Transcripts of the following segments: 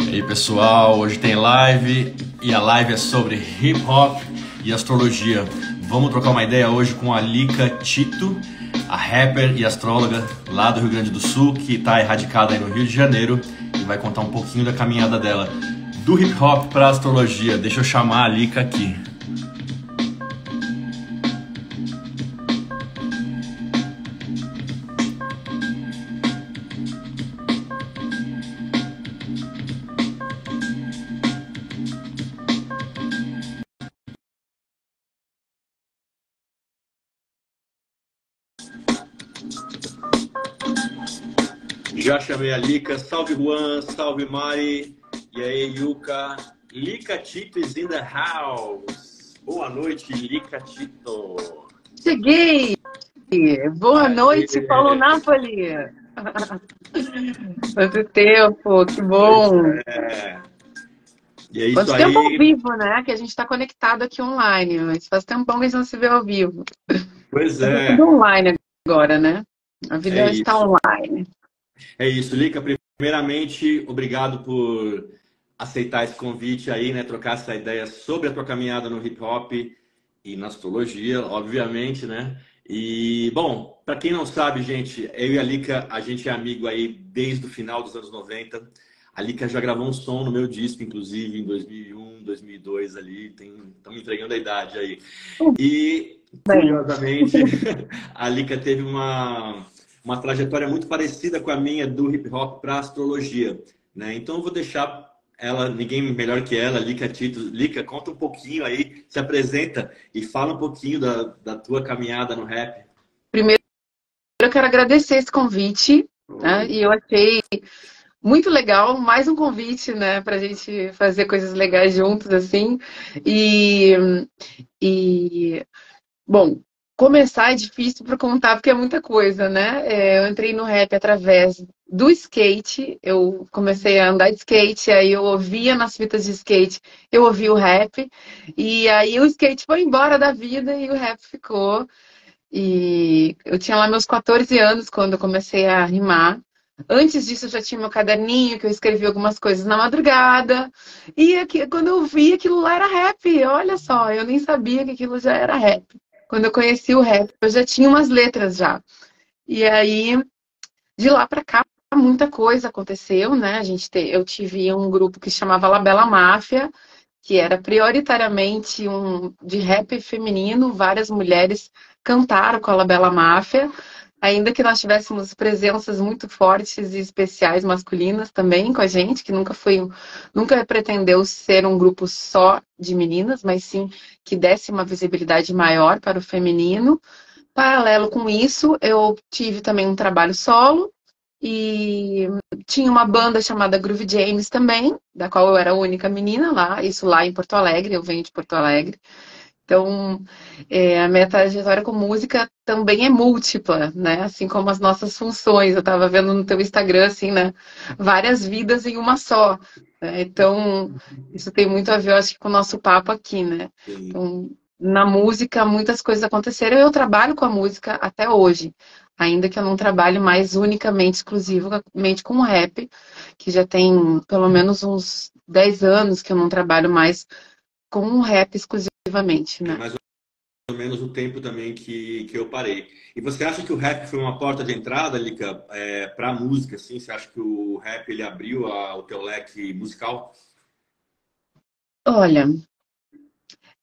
E aí pessoal, hoje tem live e a live é sobre hip hop e astrologia. Vamos trocar uma ideia hoje com a Lika Tito, a rapper e astróloga lá do Rio Grande do Sul, que está erradicada aí no Rio de Janeiro e vai contar um pouquinho da caminhada dela do hip hop para a astrologia. Deixa eu chamar a Lika aqui. Já chamei a Lika. Salve Juan, salve Mari. E aí, Yuka. Lika Tito is in the house. Boa noite, Lika Tito. Cheguei! Boa noite, Paulo Napoli. Quanto tempo, que bom. E é isso. Quanto aí. Tempo ao vivo, né? Que a gente está conectado aqui online, mas faz tempão que a gente não se vê ao vivo. Pois é. Tudo online agora, né? A vida está online. É isso, Lika. Primeiramente, obrigado por aceitar esse convite aí, né? Trocar essa ideia sobre a tua caminhada no hip hop e na astrologia, obviamente, né? E, bom, para quem não sabe, gente, eu e a Lika, a gente é amigo aí desde o final dos anos 90. A Lika já gravou um som no meu disco, inclusive, em 2001, 2002 ali. Estamos entregando a idade aí. E, curiosamente, a Lika teve uma trajetória muito parecida com a minha do hip hop para astrologia, né? Então eu vou deixar ela, ninguém melhor que ela, Lika Tito. Lika, conta um pouquinho aí, se apresenta e fala um pouquinho da tua caminhada no rap. Primeiro, eu quero agradecer esse convite, né? E eu achei muito legal, mais um convite, né, pra gente fazer coisas legais juntos, assim. Bom, começar é difícil para contar porque é muita coisa, né? Eu entrei no rap através do skate, eu comecei a andar de skate, aí eu ouvia nas fitas de skate, eu ouvia o rap, e aí o skate foi embora da vida e o rap ficou. E eu tinha lá meus 14 anos quando eu comecei a rimar. Antes disso, eu já tinha meu caderninho, que eu escrevia algumas coisas na madrugada. E aqui, quando eu vi, aquilo lá era rap. Olha só, eu nem sabia que aquilo já era rap. Quando eu conheci o rap, eu já tinha umas letras já. E aí, de lá pra cá, muita coisa aconteceu, né? Eu tive um grupo que chamava Labela Máfia, que era prioritariamente de rap feminino. Várias mulheres cantaram com a Labela Máfia, ainda que nós tivéssemos presenças muito fortes e especiais masculinas também com a gente, que nunca pretendeu ser um grupo só de meninas, mas sim que desse uma visibilidade maior para o feminino. Paralelo com isso, eu tive também um trabalho solo e tinha uma banda chamada Groove James também, da qual eu era a única menina lá, isso lá em Porto Alegre, eu venho de Porto Alegre. Então, a minha trajetória com música também é múltipla, né? Assim como as nossas funções. Eu estava vendo no teu Instagram, assim, né? Várias vidas em uma só, né? Então, isso tem muito a ver, eu acho que, com o nosso papo aqui, né? Então, na música, muitas coisas aconteceram. Eu trabalho com a música até hoje, ainda que eu não trabalhe mais unicamente, exclusivamente com o rap, que já tem pelo menos uns 10 anos que eu não trabalho mais com o rap exclusivamente, né? É mais ou menos o tempo também que eu parei. E você acha que o rap foi uma porta de entrada, Lika, para a música, assim? Você acha que o rap ele abriu o teu leque musical? Olha,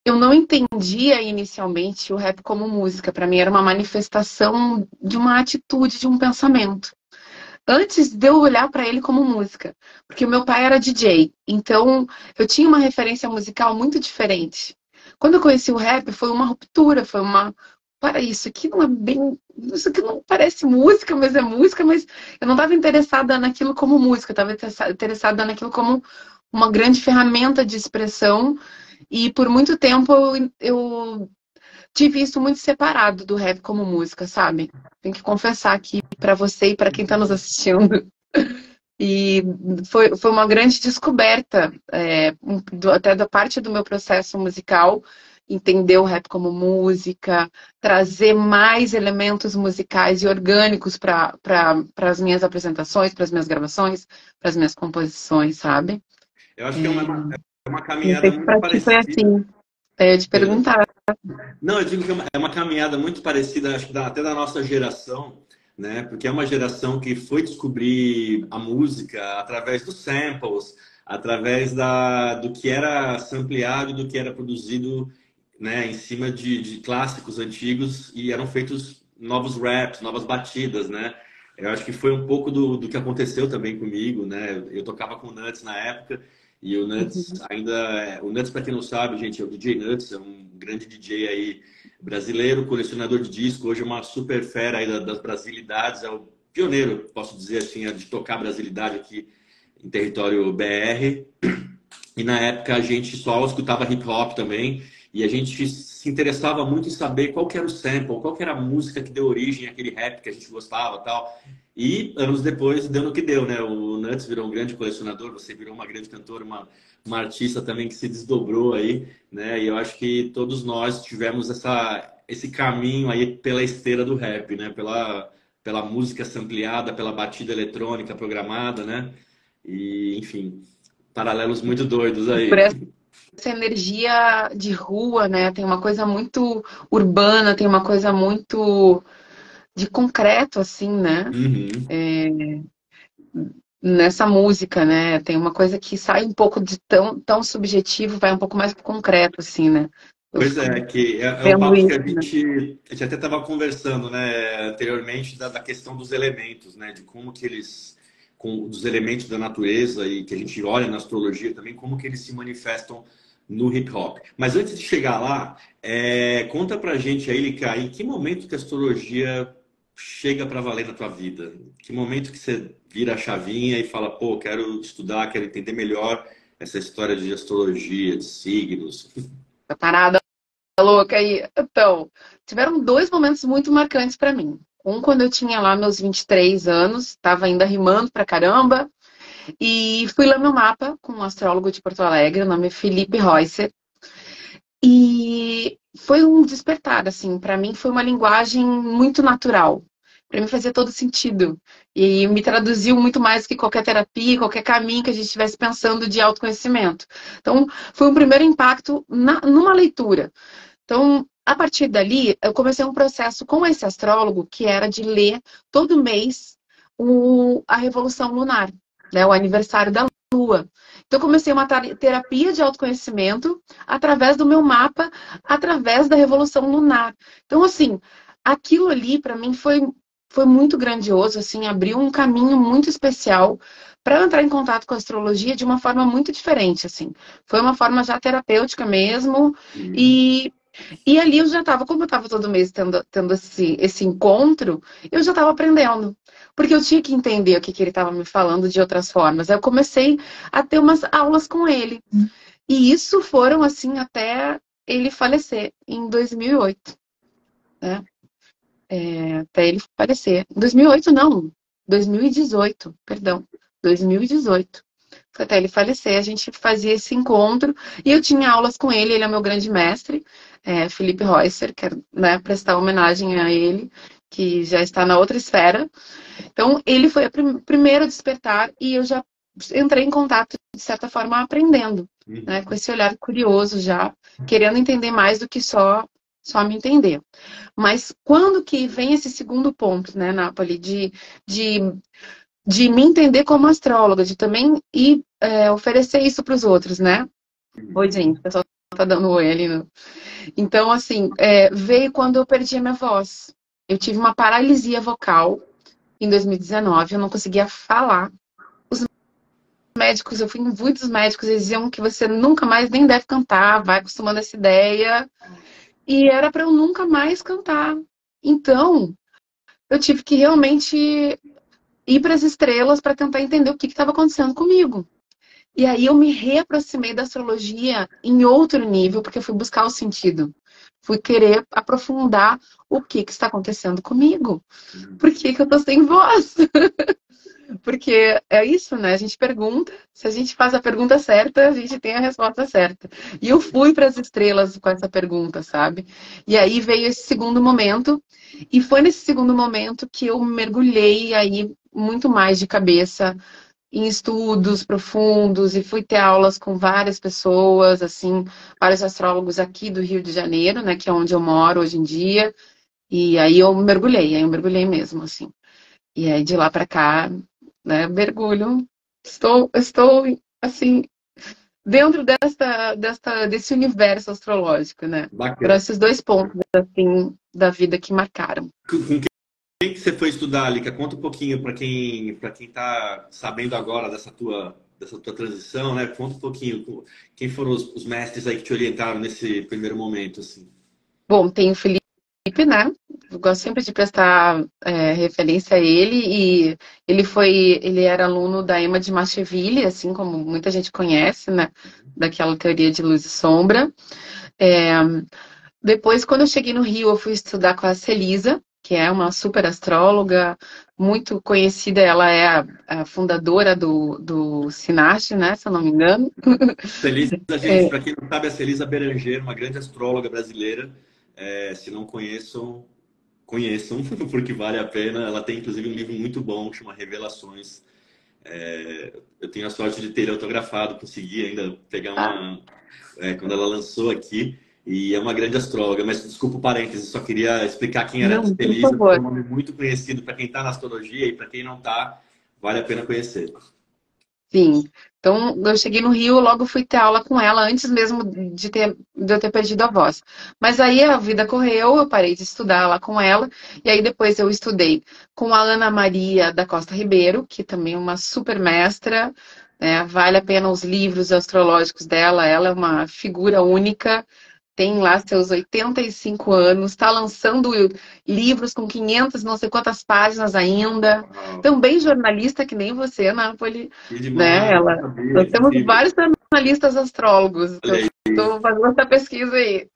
eu não entendia inicialmente o rap como música. Para mim era uma manifestação de uma atitude, de um pensamento. Antes de eu olhar para ele como música, porque o meu pai era DJ, então eu tinha uma referência musical muito diferente. Quando eu conheci o rap, foi uma ruptura, para isso aqui não é bem, isso aqui não parece música, mas é música, mas eu não estava interessada naquilo como música, eu estava interessada naquilo como uma grande ferramenta de expressão, e por muito tempo eu tive isso muito separado do rap como música, sabe? Tenho que confessar aqui para você e para quem está nos assistindo. E foi uma grande descoberta, até da parte do meu processo musical, entender o rap como música, trazer mais elementos musicais e orgânicos para as minhas apresentações, para as minhas gravações, para as minhas composições, sabe? Eu acho que é uma Não caminhada sei se muito pra ti foi parecida. assim. Eu ia te perguntar. Não, eu digo que é uma caminhada muito parecida, acho que até da nossa geração, né? Porque é uma geração que foi descobrir a música através dos samples, através do que era sampleado, do que era produzido, né, em cima de clássicos antigos e eram feitos novos raps, novas batidas, né? Eu acho que foi um pouco do que aconteceu também comigo, né? Eu tocava com o Nuts na época. E o Nuts Uhum. ainda. O Nuts, para quem não sabe, gente, é o DJ Nuts, é um grande DJ aí brasileiro, colecionador de disco, hoje é uma super fera aí das brasilidades, é o pioneiro, posso dizer assim, de tocar brasilidade aqui em território BR. E na época a gente só escutava hip hop também, e a gente se interessava muito em saber qual que era o sample, qual que era a música que deu origem àquele rap que a gente gostava, tal. E anos depois deu no que deu, né? O Nuts virou um grande colecionador, você virou uma grande cantora, uma artista também que se desdobrou aí, né? E eu acho que todos nós tivemos esse caminho aí pela esteira do rap, né? Pela música sampleada, pela batida eletrônica programada, né? E, enfim, paralelos muito doidos Por aí. essa energia de rua, né? Tem uma coisa muito urbana, tem uma coisa muito de concreto, assim, né? Uhum. Nessa música, né? Tem uma coisa que sai um pouco de tão subjetivo, vai um pouco mais pro concreto, assim, né? Eu Pois fico é, que é um vendo papo que isso, né? a gente até estava conversando, né, anteriormente, da questão dos elementos, né, de como que eles, dos elementos da natureza e que a gente olha na astrologia também, como que eles se manifestam no hip hop. Mas antes de chegar lá, conta pra gente aí, Lica, em que momento que a astrologia chega para valer na tua vida? Que momento que você vira a chavinha e fala, pô, quero estudar, quero entender melhor essa história de astrologia, de signos? A parada louca aí. Então, tiveram dois momentos muito marcantes pra mim. Um, quando eu tinha lá meus 23 anos, estava ainda rimando pra caramba, e fui ler meu mapa com um astrólogo de Porto Alegre, o nome é Felipe Reusser. E foi um despertar, assim, para mim foi uma linguagem muito natural. Para mim fazia todo sentido. E me traduziu muito mais que qualquer terapia, qualquer caminho que a gente estivesse pensando de autoconhecimento. Então, foi um primeiro impacto numa leitura. Então, a partir dali, eu comecei um processo com esse astrólogo, que era de ler todo mês a Revolução Lunar, né, o aniversário da Lua. Então, eu comecei uma terapia de autoconhecimento através do meu mapa, através da Revolução Lunar. Então, assim, aquilo ali, para mim, foi muito grandioso, assim, abriu um caminho muito especial para entrar em contato com a astrologia de uma forma muito diferente, assim. Foi uma forma já terapêutica mesmo, e e ali eu já estava, como eu estava todo mês tendo esse encontro, eu já estava aprendendo. Porque eu tinha que entender o que ele estava me falando de outras formas. Aí eu comecei a ter umas aulas com ele. E isso foram, assim, até ele falecer, em 2008, né? Até ele falecer. 2008 não, 2018, perdão. 2018. Foi até ele falecer, a gente fazia esse encontro e eu tinha aulas com ele, ele é meu grande mestre, Felipe Reusser, quero, né, prestar homenagem a ele, que já está na outra esfera. Então, ele foi o primeiro a despertar e eu já entrei em contato, de certa forma, aprendendo, né, com esse olhar curioso já, querendo entender mais do que só me entender. Mas quando que vem esse segundo ponto, né, Napoli, de de me entender como astróloga, de também ir oferecer isso para os outros, né? Oi, gente, o pessoal tá dando oi ali. Então, assim, veio quando eu perdi a minha voz. Eu tive uma paralisia vocal em 2019, eu não conseguia falar. Os médicos, eu fui em muitos médicos, eles diziam que você nunca mais nem deve cantar, vai acostumando essa ideia. E era para eu nunca mais cantar. Então, eu tive que realmente ir para as estrelas para tentar entender o que estava acontecendo comigo. E aí eu me reaproximei da astrologia em outro nível, porque eu fui buscar o sentido. Fui querer aprofundar o que está acontecendo comigo. Por que que eu tô sem voz? Porque é isso, né? A gente pergunta, se a gente faz a pergunta certa, a gente tem a resposta certa. E eu fui para as estrelas com essa pergunta, sabe? E aí veio esse segundo momento, e foi nesse segundo momento que eu mergulhei aí muito mais de cabeça em estudos profundos e fui ter aulas com várias pessoas, assim, vários astrólogos aqui do Rio de Janeiro, né, que é onde eu moro hoje em dia. E aí eu mergulhei mesmo, assim. E aí de lá para cá, né, mergulho. Estou assim, dentro desse universo astrológico, né? Para Bacana. esses dois pontos, assim, da vida que marcaram. Com quem que você foi estudar, Lica? Conta um pouquinho para quem está sabendo agora dessa tua transição, né? Conta um pouquinho quem foram os mestres aí que te orientaram nesse primeiro momento, assim. Bom, tem o Felipe, né? Eu gosto sempre de prestar referência a ele e ele era aluno da Emma de Marcheville, assim como muita gente conhece, né? Daquela teoria de luz e sombra. É, Depois, quando eu cheguei no Rio, eu fui estudar com a Celisa, que é uma super astróloga, muito conhecida. Ela é a fundadora do Sinach, né? Se eu não me engano. Celisa, gente, É, para quem não sabe, a Celisa Beranger, uma grande astróloga brasileira. Se não conheçam, conheçam, porque vale a pena. Ela tem, inclusive, um livro muito bom que chama Revelações. Eu tenho a sorte de ter ele autografado, consegui ainda pegar quando ela lançou aqui. E é uma grande astróloga, mas desculpa o parênteses, só queria explicar quem era a não, por Celisa, porque é favor. um nome muito conhecido para quem está na astrologia e para quem não está, vale a pena conhecer. Sim. Então, eu cheguei no Rio, logo fui ter aula com ela, antes mesmo de eu ter perdido a voz. Mas aí a vida correu, eu parei de estudar lá com ela, e aí depois eu estudei com a Ana Maria da Costa Ribeiro, que também é uma super mestra, né? Vale a pena os livros astrológicos dela, ela é uma figura única, tem lá seus 85 anos, está lançando livros com 500, não sei quantas páginas ainda. Uau, Também jornalista, que nem você, Napoli, que né? demais, não sabia, Nós que temos incrível. vários jornalistas astrólogos, então Olha aí. estou fazendo essa pesquisa aí.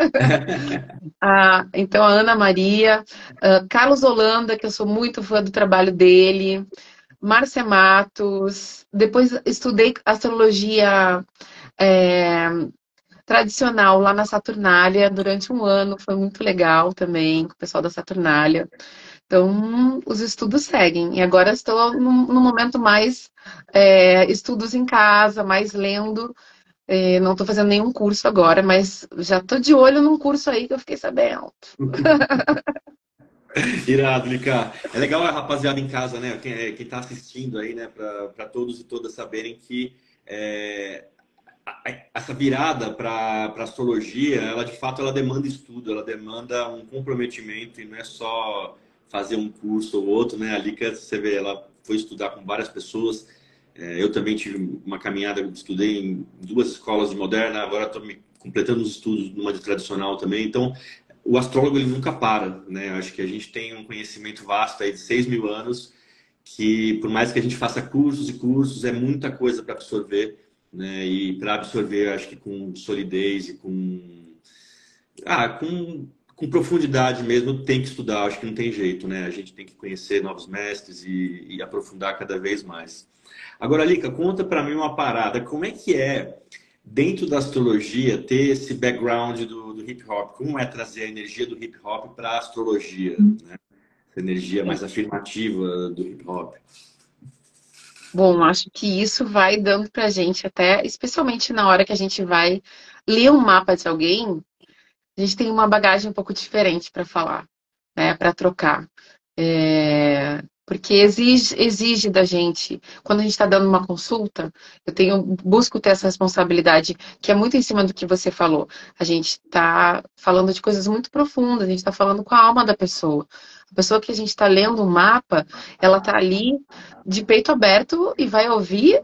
Então, a Ana Maria, Carlos Holanda, que eu sou muito fã do trabalho dele, Márcia Matos, depois estudei astrologia é, tradicional lá na Saturnália durante um ano, foi muito legal também com o pessoal da Saturnália. Então, os estudos seguem. E agora estou no momento mais estudos em casa, mais lendo. Não estou fazendo nenhum curso agora, mas já estou de olho num curso aí que eu fiquei sabendo. Irado, Lica. É legal a rapaziada em casa, né? Quem tá assistindo aí, né? Para todos e todas saberem que essa virada para astrologia, ela de fato ela demanda estudo, ela demanda um comprometimento e não é só fazer um curso ou outro, né? A Lica, você vê, ela foi estudar com várias pessoas. Eu também tive uma caminhada, estudei em duas escolas de moderna, agora estou me completando os estudos numa de tradicional também. Então, o astrólogo ele nunca para, né? Acho que a gente tem um conhecimento vasto aí de 6.000 anos, que por mais que a gente faça cursos e cursos, é muita coisa para absorver, né? E para absorver, acho que com solidez e com profundidade mesmo, tem que estudar, acho que não tem jeito, né? A gente tem que conhecer novos mestres e aprofundar cada vez mais. Agora, Lica, conta para mim uma parada, como é que é dentro da astrologia ter esse background do hip hop? Como é trazer a energia do hip hop para a astrologia, né? Essa energia mais afirmativa do hip hop. Bom, acho que isso vai dando pra gente até, especialmente na hora que a gente vai ler um mapa de alguém, a gente tem uma bagagem um pouco diferente para falar, né, para trocar. Porque exige da gente, quando a gente está dando uma consulta, busco ter essa responsabilidade, que é muito em cima do que você falou. A gente está falando de coisas muito profundas, a gente está falando com a alma da pessoa. A pessoa que a gente está lendo um mapa, ela está ali de peito aberto e vai ouvir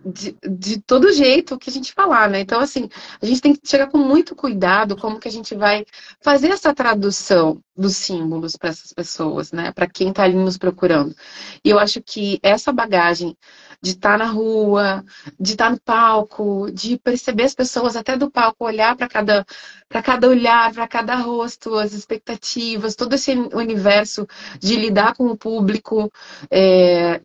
de todo jeito que a gente falar, né? Então, assim, a gente tem que chegar com muito cuidado como que a gente vai fazer essa tradução dos símbolos para essas pessoas, né? Para quem está ali nos procurando. E eu acho que essa bagagem de estar na rua, de estar no palco, de perceber as pessoas até do palco, olhar para cada olhar, para cada rosto, as expectativas, todo esse universo de lidar com o público,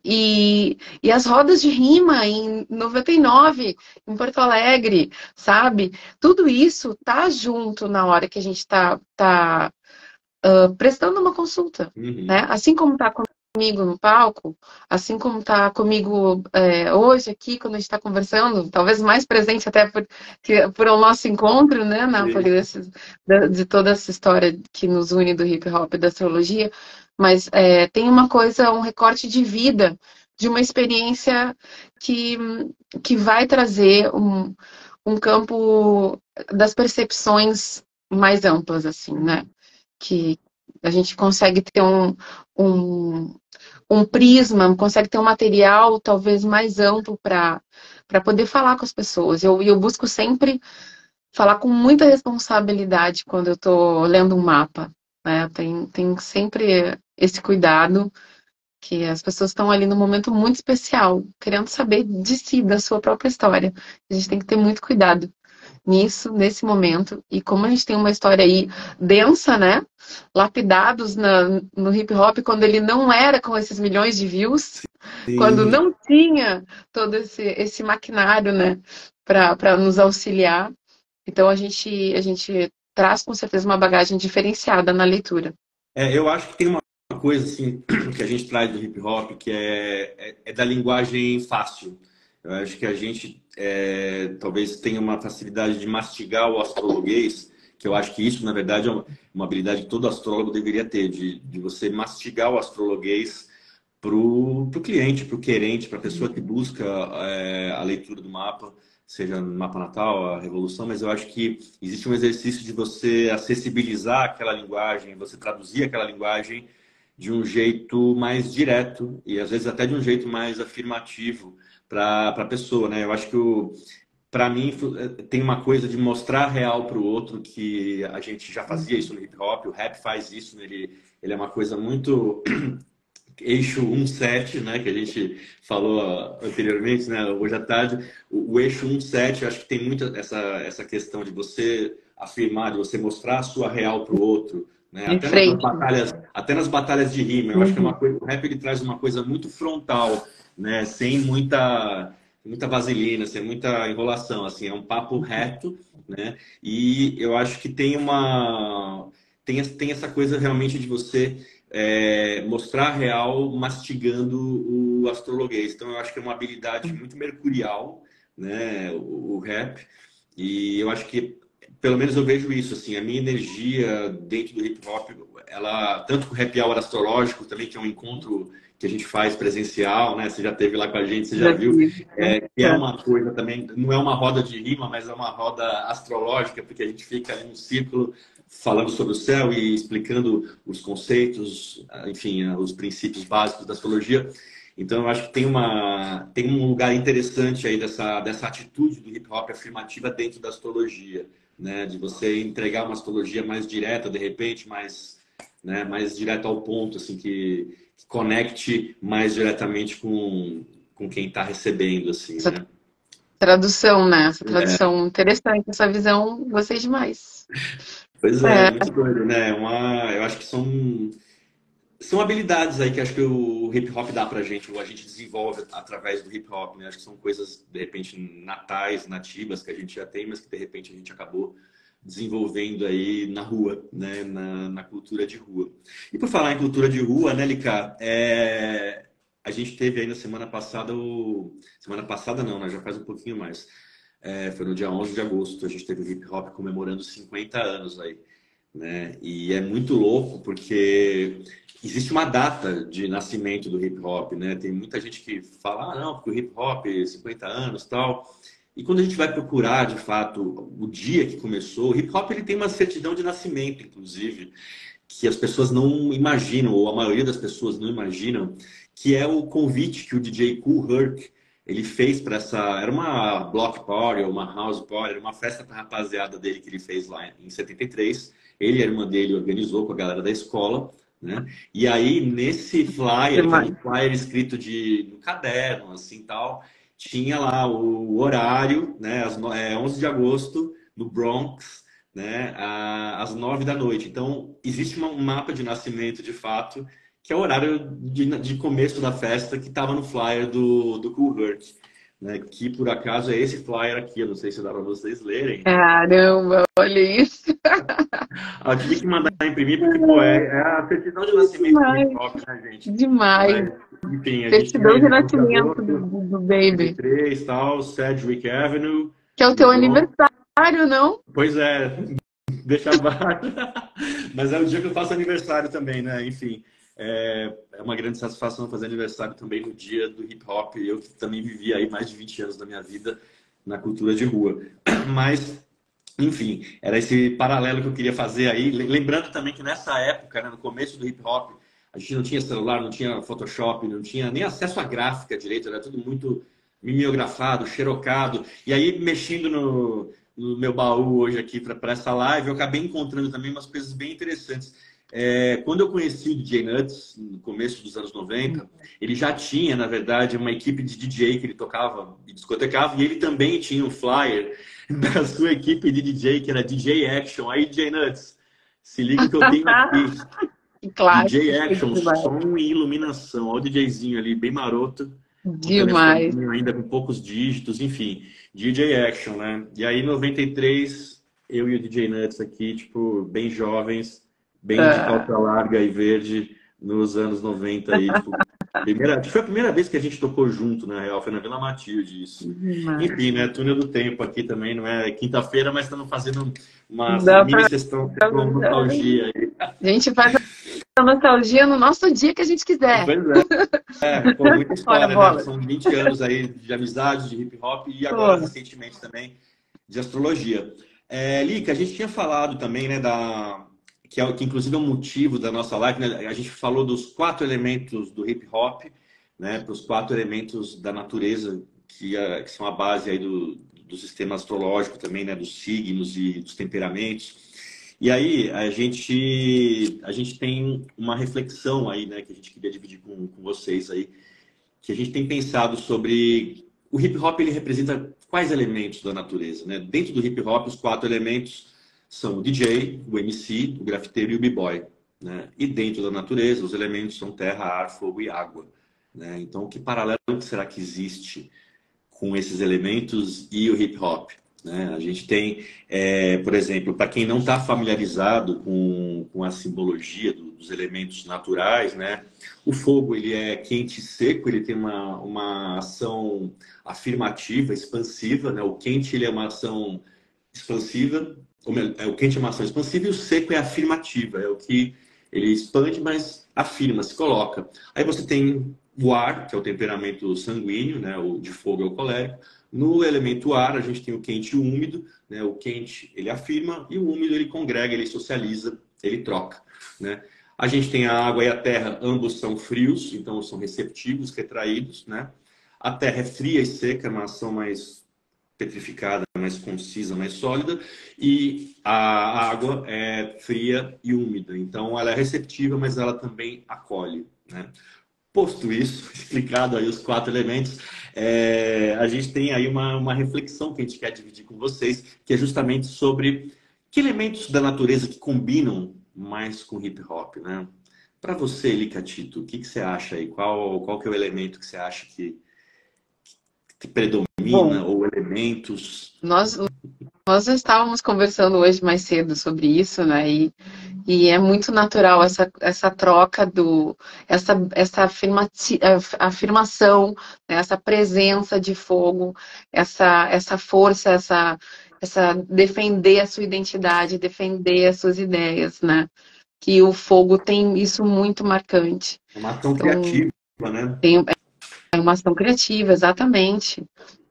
e as rodas de rima em 99, em Porto Alegre, sabe? Tudo isso tá junto na hora que a gente tá prestando uma consulta, Uhum. né? Assim como tá comigo no palco, assim como está comigo hoje aqui, quando a gente está conversando, talvez mais presente até por o nosso encontro, né, Napoli, de toda essa história que nos une do hip hop e da astrologia, mas tem uma coisa, um recorte de vida, de uma experiência que, que vai trazer um campo das percepções mais amplas, assim, né? Que a gente consegue ter um, um prisma, consegue ter um material talvez mais amplo para poder falar com as pessoas. Eu busco sempre falar com muita responsabilidade quando eu estou lendo um mapa. Né? Tem sempre esse cuidado que as pessoas estão ali num momento muito especial, querendo saber de si, da sua própria história. A gente tem que ter muito cuidado nisso, nesse momento. E como a gente tem uma história aí densa, né? Lapidados no hip hop, quando ele não era com esses milhões de views, quando Sim. não tinha todo esse maquinário, né? Para nos auxiliar. Então a gente traz com certeza uma bagagem diferenciada na leitura. Eu acho que tem uma coisa assim que a gente traz do hip hop que é da linguagem fácil. Eu acho que a gente talvez tenha uma facilidade de mastigar o astrologuês, que eu acho que isso, na verdade, é uma habilidade que todo astrólogo deveria ter, de você mastigar o astrologuês para o cliente, para o querente, para a pessoa que busca a leitura do mapa, seja no mapa natal, a revolução, mas eu acho que existe um exercício de você acessibilizar aquela linguagem, você traduzir aquela linguagem de um jeito mais direto e às vezes até de um jeito mais afirmativo para a pessoa, né? Eu acho que para mim tem uma coisa de mostrar real para o outro que a gente já fazia isso no hip hop, o rap faz isso, né? Ele é uma coisa muito eixo 17, né, que a gente falou anteriormente, né, hoje à tarde, o eixo 17, eu acho que tem muito essa questão de você afirmar, de você mostrar a sua real para o outro, né, De frente. até nas batalhas de rima, eu acho que é uma coisa, o rap ele traz uma coisa muito frontal, né, sem muita vaselina, sem muita enrolação, assim, é um papo reto, né, e eu acho que tem essa coisa realmente de você mostrar a real mastigando o astrologuês. Então, eu acho que é uma habilidade muito mercurial, né, o rap. E eu acho que, pelo menos eu vejo isso, assim, a minha energia dentro do hip hop, ela, tanto com o happy hour astrológico também, que é um encontro que a gente faz presencial, né? Você já esteve lá com a gente, você já viu, que é uma coisa também, não é uma roda de rima, mas é uma roda astrológica, porque a gente fica ali no círculo falando sobre o céu e explicando os conceitos, enfim, os princípios básicos da astrologia. Então, eu acho que tem um lugar interessante aí dessa atitude do hip hop afirmativa dentro da astrologia, né? De você entregar uma astrologia mais direta, de repente, mais direta ao ponto, assim, que conecte mais diretamente com quem está recebendo, assim, Essa né? tradução, né? Essa tradução interessante, essa visão, gostei demais. Pois é, É, muito doido, né? Eu acho que são habilidades aí que acho que o hip hop dá pra gente, ou a gente desenvolve através do hip hop, né? Acho que são coisas, de repente, natais, nativas que a gente já tem, mas que de repente a gente acabou desenvolvendo aí na rua, né? Na cultura de rua. E por falar em cultura de rua, né, Lica? A gente teve aí na semana passada Semana passada não, né? Já faz um pouquinho mais. Foi no dia 11 de agosto, a gente teve o hip hop comemorando 50 anos aí, né? E é muito louco porque existe uma data de nascimento do hip hop, né? Tem muita gente que fala, não, porque o hip hop, 50 anos, tal. E quando a gente vai procurar, de fato, o dia que começou, o hip hop ele tem uma certidão de nascimento, inclusive, que as pessoas não imaginam, ou a maioria das pessoas não imaginam, que é o convite que o DJ Kool Herc ele fez para era uma block party ou uma house party, era uma festa para rapaziada dele que ele fez lá em 73. Ele e a irmã dele organizou com a galera da escola, né? E aí nesse flyer, que era um flyer escrito no caderno, assim, tal, tinha lá o horário, né, 11 de agosto, no Bronx, né, às 9 da noite. Então, existe um mapa de nascimento, de fato, que é o horário de começo da festa que estava no flyer do Kool Herc. né? Que por acaso é esse flyer aqui, eu não sei se dá para vocês lerem. Caramba, olha isso. Eu tive que mandar imprimir porque, pô, é a certidão de nascimento do hip Demais, hop, né, gente? demais. Mas, enfim, a gente tem Certidão aí de 18 de nascimento agosto, do Baby. 23, tal, Sedgwick Avenue, Que é o no teu Bronx. aniversário, não? Pois é, deixa abaixo. Mas é o dia que eu faço aniversário também, né? Enfim, é uma grande satisfação fazer aniversário também no dia do hip hop. Eu que também vivi aí mais de 20 anos da minha vida na cultura de rua. Mas, enfim, era esse paralelo que eu queria fazer aí. Lembrando também que nessa época, né, no começo do hip hop, a gente não tinha celular, não tinha Photoshop, não tinha nem acesso à gráfica direito, era tudo muito mimeografado, xerocado. E aí, mexendo no meu baú hoje aqui para essa live, eu acabei encontrando também umas coisas bem interessantes. Quando eu conheci o DJ Nuts, no começo dos anos 90, ele já tinha, na verdade, uma equipe de DJ que ele tocava e discotecava, e ele também tinha um flyer da sua equipe de DJ, que era DJ Action. Aí, DJ Nuts, se liga que eu tenho aqui. Que clássico. DJ Action, som e iluminação. Olha o DJzinho ali, bem maroto. Um Demais. telefoninho ainda com poucos dígitos, enfim. DJ Action, né? E aí, em 93, eu e o DJ Nuts aqui, tipo, bem jovens, bem de calça larga e verde, nos anos 90 aí, tipo, acho que foi a primeira vez que a gente tocou junto, na real, foi na Vila Matilde, isso. Demais. Enfim, né? Túnel do Tempo aqui também, não é quinta-feira, mas estamos fazendo uma Dá mini pra... sessão de nostalgia aí. A gente faz a nostalgia no nosso dia que a gente quiser. Pois pô, muita Olha, história, né? bola. São 20 anos aí de amizade, de hip hop e agora, recentemente, também de astrologia. Lica, a gente tinha falado também, né, que inclusive é um motivo da nossa live, né? A gente falou dos 4 elementos do hip hop, né, para os 4 elementos da natureza que são a base aí do sistema astrológico também, né, dos signos e dos temperamentos. E aí a gente tem uma reflexão aí, né, que a gente queria dividir com vocês aí, que a gente tem pensado sobre o hip hop. Ele representa quais elementos da natureza, né? Dentro do hip hop, os 4 elementos são o DJ, o MC, o grafiteiro e o b-boy, né? E dentro da natureza, os elementos são terra, ar, fogo e água, né? Então, que paralelo será que existe com esses elementos e o hip hop, né? A gente tem, por exemplo, para quem não está familiarizado com a simbologia dos elementos naturais, né? O fogo, ele é quente e seco, ele tem uma ação afirmativa, expansiva, né? O quente, ele é uma ação expansiva, o quente é uma ação expansiva e o seco é afirmativa, é o que ele expande, mas afirma, se coloca. Aí você tem o ar, que é o temperamento sanguíneo, né? O de fogo é o colérico. No elemento ar, a gente tem o quente e o úmido, né? O quente, ele afirma, e o úmido, ele congrega, ele socializa, ele troca, né? A gente tem a água e a terra, ambos são frios, então são receptivos, retraídos, né? A terra é fria e seca, uma ação mais petrificada, mais concisa, mais sólida, e a água é fria e úmida, então ela é receptiva, mas ela também acolhe, né? Posto isso, explicado aí os 4 elementos, a gente tem aí uma reflexão que a gente quer dividir com vocês, que é justamente sobre que elementos da natureza que combinam mais com hip hop, né? Para você, Licatito, o que você acha aí? Qual que é o elemento que você acha que predomina, Bom, ou elementos? nós já estávamos conversando hoje mais cedo sobre isso, né? E é muito natural essa troca essa afirmação, né? Essa presença de fogo, essa força, essa defender a sua identidade, defender as suas ideias, né? Que o fogo tem isso muito marcante. É uma ação Então, criativa, né? tem uma ação criativa, exatamente.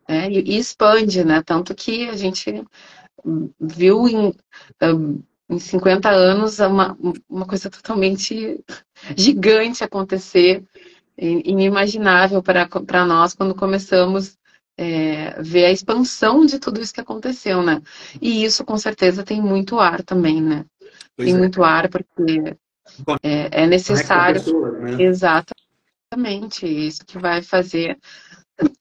Né? E expande, né? Tanto que a gente viu em 50 anos uma coisa totalmente gigante acontecer, inimaginável para nós quando começamos ver a expansão de tudo isso que aconteceu, né? E isso com certeza tem muito ar também, né? Pois Tem é. muito ar porque é necessário. Pessoas, né? Exatamente, isso que vai fazer.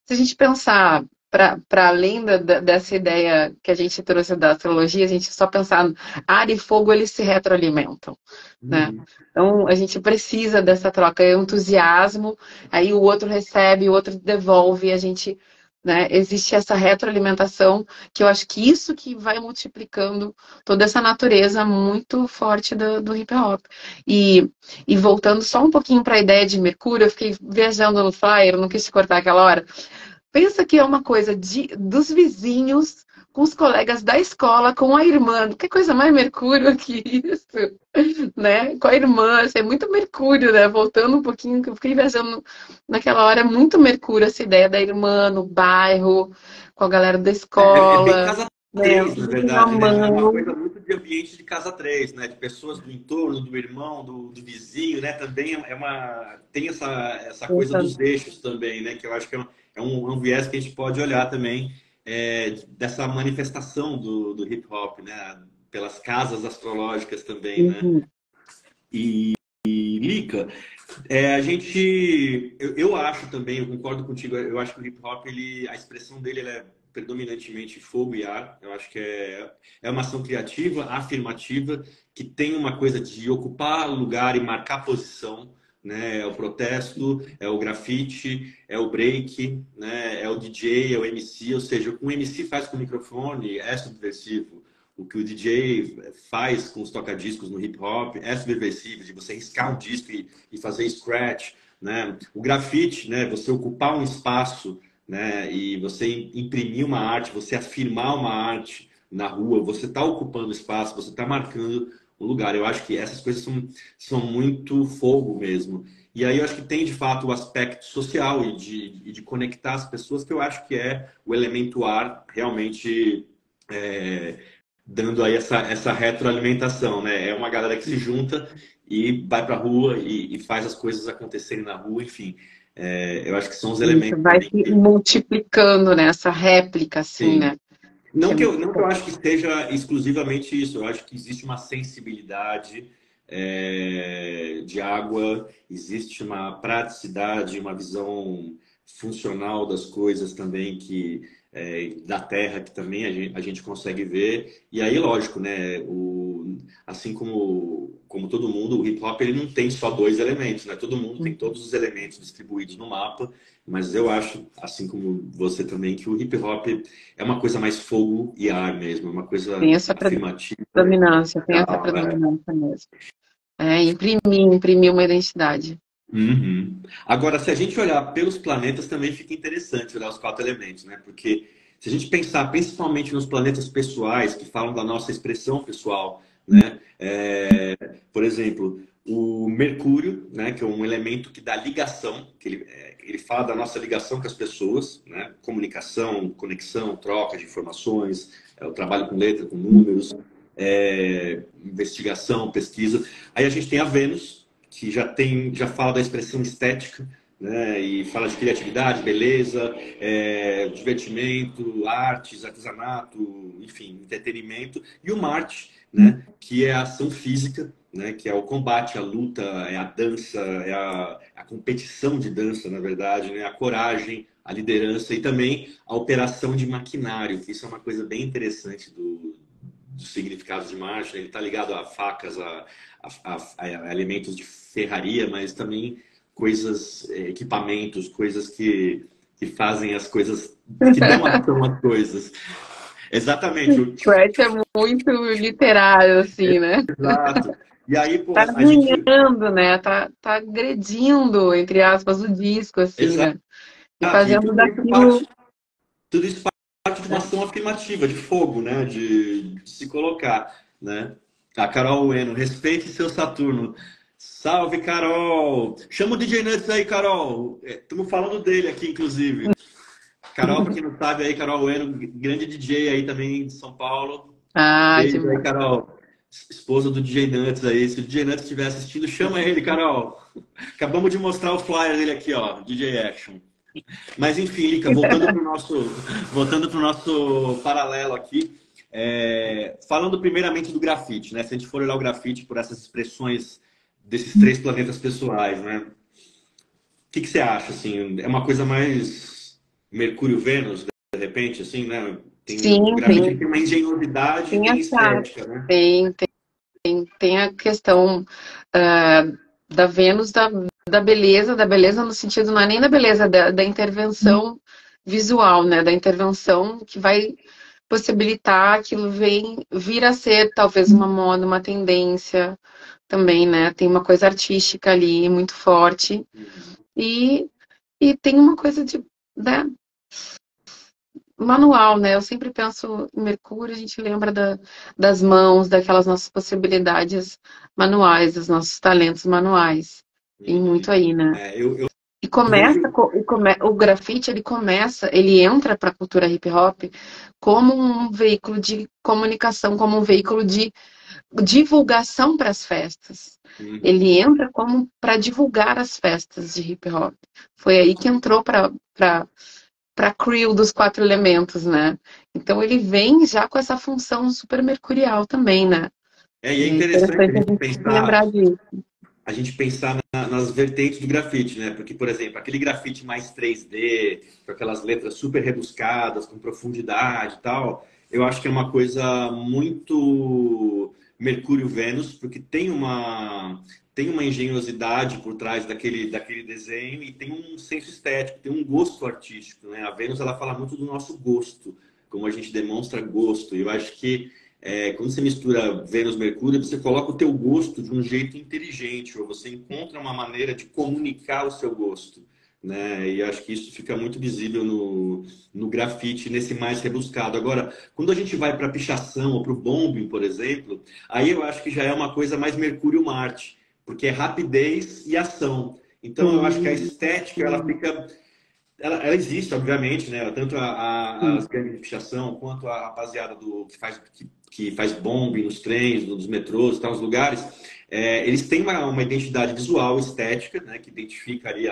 Se a gente pensar para além dessa ideia que a gente trouxe da astrologia, a gente só pensar ar e fogo, eles se retroalimentam, né? Então, a gente precisa dessa troca, é um entusiasmo, aí o outro recebe, o outro devolve, a gente né? Existe essa retroalimentação, que eu acho que isso que vai multiplicando toda essa natureza muito forte do hip hop. E voltando só um pouquinho para a ideia de Mercúrio, eu fiquei viajando no flyer, não quis te cortar aquela hora. Pensa que é uma coisa dos vizinhos com os colegas da escola, com a irmã. Que coisa mais Mercúrio que isso, né? Com a irmã, assim, é muito Mercúrio, né? Voltando um pouquinho, que eu fiquei viajando naquela hora, é muito Mercúrio essa ideia da irmã no bairro, com a galera da É bem escola, casa né? 3 na verdade, né? É uma Mamando. coisa muito de ambiente de casa 3, né? De pessoas do entorno, do irmão, do vizinho, né? Também tem essa coisa dos eixos também, né? Que eu acho que é um viés que a gente pode olhar também, dessa manifestação do hip hop, né? Pelas casas astrológicas também, né? Uhum. E Lica, eu acho também, eu concordo contigo, eu acho que o hip hop, a expressão dele ela é predominantemente fogo e ar. Eu acho que é uma ação criativa, afirmativa, que tem uma coisa de ocupar lugar e marcar posição, né? É o protesto, é o grafite, é o break, né? É o DJ, é o MC, ou seja, o que um MC faz com o microfone é subversivo. O que o DJ faz com os toca-discos no hip hop é subversivo, de você riscar um disco e fazer scratch, né? O grafite, né? Você ocupar um espaço, né? E você imprimir uma arte, você afirmar uma arte na rua, você está ocupando espaço, você está marcando um lugar. Eu acho que essas coisas são muito fogo mesmo. E aí eu acho que tem de fato o aspecto social e de conectar as pessoas, que eu acho que é o elemento ar realmente. é, Dando aí essa retroalimentação, né? É uma galera que se junta e vai para a rua e faz as coisas acontecerem na rua, enfim. Eu acho que são os Isso elementos vai também se que, multiplicando, né? Essa réplica, assim, sim. né? Que Não é que muito eu, não que eu bom. acho que seja exclusivamente isso, eu acho que existe uma sensibilidade de água, existe uma praticidade, uma visão funcional das coisas também, da terra, que também a gente consegue ver. E aí, lógico, né? Assim como todo mundo, o hip hop ele não tem só dois elementos, né? Todo mundo tem todos os elementos distribuídos no mapa, mas eu acho, assim como você também, que o hip hop é uma coisa mais fogo e ar mesmo, é uma Tem coisa essa afirmativa predominância, e tem essa tal, né? predominância mesmo. Imprimir uma identidade. Uhum. Agora, se a gente olhar pelos planetas, também fica interessante olhar os quatro elementos, né? Porque se a gente pensar principalmente nos planetas pessoais, que falam da nossa expressão pessoal, né? Por exemplo, o Mercúrio, né? Que é um elemento que dá ligação, que ele fala da nossa ligação com as pessoas, né? Comunicação, conexão, troca de informações, o trabalho com letra, com números, investigação, pesquisa. Aí a gente tem a Vênus, que já fala da expressão estética, né? E fala de criatividade, beleza, divertimento, artes, artesanato, enfim, entretenimento. E o Marte, né? Que é a ação física, né? Que é o combate, a luta, é a dança, é a competição de dança, na verdade, né? A coragem, a liderança e também a operação de maquinário, que isso é uma coisa bem interessante dos significados de Marte, né? Ele está ligado a facas, a elementos de ferraria, mas também coisas, equipamentos, coisas que fazem as coisas, que dão ação às coisas. Exatamente. Scratch é muito literário, assim, né? Exato. E aí, pô, Tá a gente. arranhando, né? Tá agredindo, entre aspas, o disco, assim, Exato. né? E E fazendo daquilo. tudo isso parte de uma ação afirmativa, de fogo, né? De se colocar, né? A Carol Ueno, respeite seu Saturno. Salve, Carol! Chama o DJ Nuts aí, Carol. Estamos falando dele aqui, inclusive. Carol, para quem não sabe aí, Carol Ueno, grande DJ aí também de São Paulo. Ah, Beijo aí, demais. Carol. Esposa do DJ Nuts aí. Se o DJ Nuts estiver assistindo, chama ele, Carol. Acabamos de mostrar o flyer dele aqui, ó, DJ Action. Mas enfim, Lica, voltando pro nosso paralelo aqui, falando primeiramente do grafite, né? Se a gente for olhar o grafite por essas expressões desses três planetas pessoais, né? O que você acha, assim? É uma coisa mais Mercúrio-Vênus, de repente, assim, né? O Sim, grafite tem uma engenhosidade e tem tem essa. estética, né? Tem, tem a questão ah, da Vênus, da beleza no sentido, não é nem da beleza, da intervenção visual, né, da intervenção que vai possibilitar aquilo vir a ser talvez uma moda, uma tendência também, né? Tem uma coisa artística ali muito forte Uhum. e, e tem uma coisa de, né, manual, né? Eu sempre penso em Mercúrio, a gente lembra das mãos, daquelas nossas possibilidades manuais, dos nossos talentos manuais. Tem muito Uhum. aí, né? É, eu E começa, vejo. o grafite, ele entra para a cultura hip hop como um veículo de comunicação, como um veículo de divulgação para as festas. Uhum. Ele entra como para divulgar as festas de hip hop. Foi aí que entrou para crew dos quatro elementos, né? Então ele vem já com essa função super mercurial também, né? E é É interessante interessante a gente pensar, lembrar disso. nas vertentes do grafite, né? Porque, por exemplo, aquele grafite mais 3D, com aquelas letras super rebuscadas, com profundidade e tal, eu acho que é uma coisa muito Mercúrio-Vênus, porque tem uma engenhosidade por trás daquele desenho e tem um senso estético, tem um gosto artístico, né? A Vênus, ela fala muito do nosso gosto, como a gente demonstra gosto. E eu acho que quando você mistura Vênus e Mercúrio, você coloca o teu gosto de um jeito inteligente, ou você encontra uma maneira de comunicar o seu gosto, né? E acho que isso fica muito visível no grafite, nesse mais rebuscado. Agora, quando a gente vai para a pichação ou para o bombing, por exemplo, aí eu acho que já é uma coisa mais Mercúrio-Marte, porque é rapidez e ação. Então, eu acho que a Sim, estética, ela sim, fica ela existe, obviamente, né? Tanto sim. as gangues de pichação quanto a rapaziada que faz bombe nos trens, nos metrôs e tal, nos lugares. Eles têm uma identidade visual, estética, né? Que identifica ali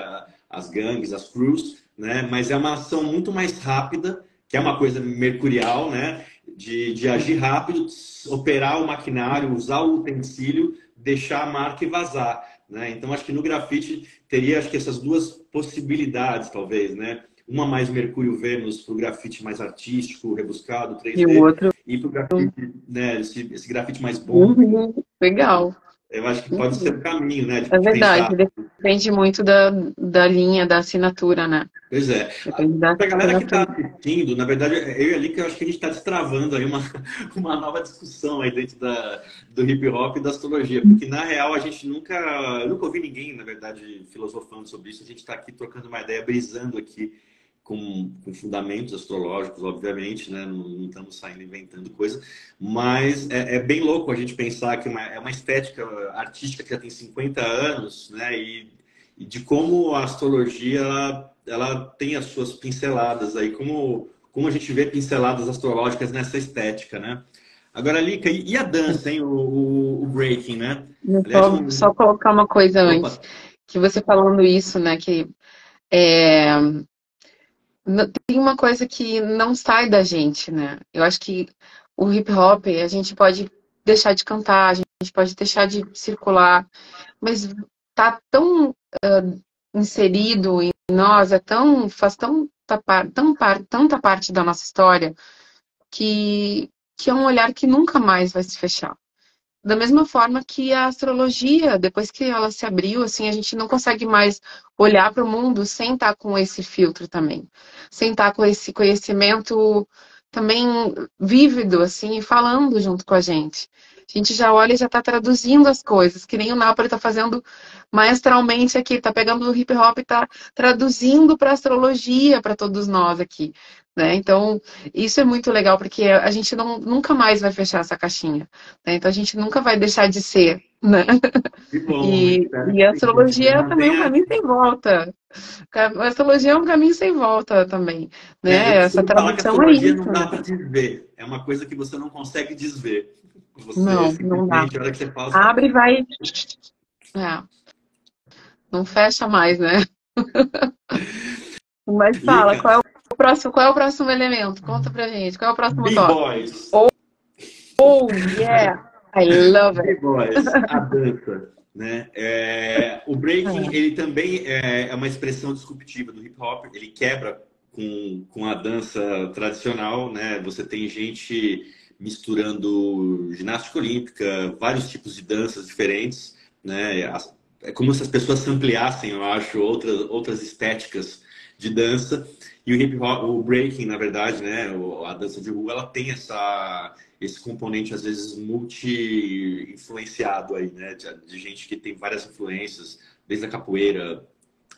as gangues, as crews, né? Mas é uma ação muito mais rápida, que é uma coisa mercurial, né? De agir rápido, operar o maquinário, usar o utensílio, deixar a marca e vazar. Né? Então, acho que no grafite teria acho que essas duas possibilidades, talvez, né? Uma mais Mercúrio-Vênus para o grafite mais artístico, rebuscado, E o 3D, outro, e para o grafite, né? Esse grafite mais bom. uhum, legal. Eu acho que pode ser Uhum. um caminho, né? É De verdade, pensar. depende muito da linha, da assinatura, né? Pois é. Depende da Para a galera que está assinatura. assistindo, na verdade, eu e a Lika, eu acho que a gente está destravando aí uma nova discussão aí dentro do hip hop e da astrologia, porque na real a gente eu nunca ouvi ninguém, na verdade, filosofando sobre isso. A gente está aqui trocando uma ideia, brisando aqui com fundamentos astrológicos, obviamente, né? Não estamos saindo inventando coisa, mas é bem louco a gente pensar que é uma estética artística que já tem 50 anos, né? E de como a astrologia ela tem as suas pinceladas aí, como a gente vê pinceladas astrológicas nessa estética, né? Agora, Lica, e a dança, hein? O breaking, né? Aliás, Só colocar uma coisa antes, opa, que você falando isso, né, que é, tem uma coisa que não sai da gente, né? Eu acho que o hip hop, a gente pode deixar de cantar, a gente pode deixar de circular, mas tá tão inserido em nós, faz tanta parte da nossa história que é um olhar que nunca mais vai se fechar. Da mesma forma que a astrologia, depois que ela se abriu, assim, a gente não consegue mais olhar para o mundo sem estar com esse filtro também, sem estar com esse conhecimento também vívido, assim, falando junto com a gente. A gente já olha e já está traduzindo as coisas, que nem o Napoli está fazendo maestralmente aqui, está pegando o hip hop e está traduzindo para a astrologia para todos nós aqui, né? Então, isso é muito legal, porque a gente nunca mais vai fechar essa caixinha, né? Então, a gente nunca vai deixar de ser, né? que bom, espero E a que a gente astrologia é também um mantenha. caminho sem volta. A astrologia é um caminho sem volta também, Eu né? Essa costumo falar que a tradução é astrologia não isso. dá para desver. É uma coisa que você não consegue desver. Você Não, não dá. simplesmente, a hora que você fala, você fala, Abre e vai. É, não fecha mais, né? Mas fala, Lica, qual é o próximo elemento? Conta pra gente. Qual é o próximo tópico? B-Boys. Oh, yeah! I love it. B-Boys, a dança. Né? O breaking, É. ele também é uma expressão disruptiva do hip hop. Ele quebra com a dança tradicional. Né? Você tem gente misturando ginástica olímpica, vários tipos de danças diferentes. Né? É como se as pessoas se ampliassem, eu acho, outras estéticas de dança. E o hip hop, o breaking, na verdade, né, a dança de rua, ela tem esse componente, às vezes, multi-influenciado aí, né, de gente que tem várias influências, desde a capoeira,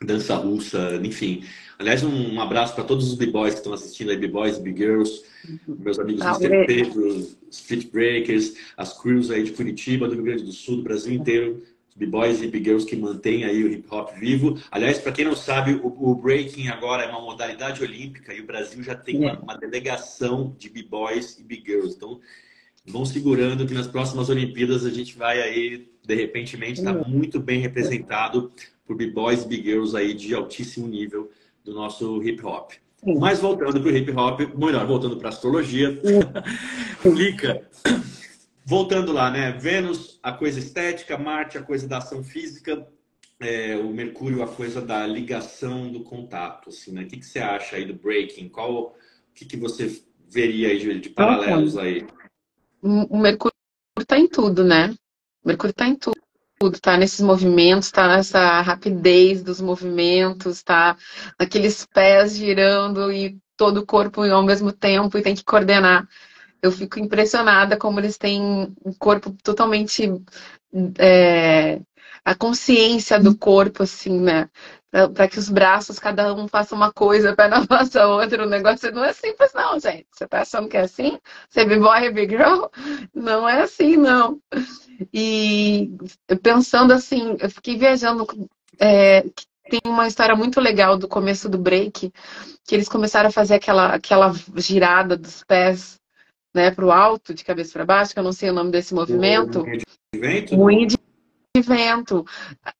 dança russa, enfim. Aliás, um abraço para todos os b-boys que estão assistindo aí, b-boys, b-girls, meus amigos Mr. Pedro, Street Breakers, as crews aí de Curitiba, do Rio Grande do Sul, do Brasil inteiro, b-boys e b-girls que mantêm aí o hip hop vivo. Aliás, para quem não sabe, o breaking agora é uma modalidade olímpica e o Brasil já tem uma delegação de b-boys e b-girls. Então, vão segurando que nas próximas Olimpíadas a gente vai aí, de repente, estar muito bem representado por b-boys e b-girls aí de altíssimo nível do nosso hip hop. Mas voltando para o hip hop, melhor, voltando para a astrologia, Lica, voltando lá, né? Vênus, a coisa estética, Marte, a coisa da ação física, o Mercúrio, a coisa da ligação do contato, assim, né? O que você acha aí do breaking? O que você veria aí de paralelos aí? O Mercúrio está em tudo, né? O Mercúrio está em tudo. Tá nesses movimentos, tá nessa rapidez dos movimentos, tá naqueles pés girando e todo o corpo ao mesmo tempo e tem que coordenar. Eu fico impressionada como eles têm um corpo totalmente a consciência do corpo, assim, né? Para que os braços, cada um faça uma coisa, a perna faça outra. O negócio não é simples, não, gente. Você tá achando que é assim? Você é b-boy, big girl? Não é assim, não. E pensando assim, eu fiquei viajando. Que tem uma história muito legal do começo do break, que eles começaram a fazer aquela girada dos pés, né, para o alto, de cabeça para baixo, que eu não sei o nome desse movimento. Moinho de vento.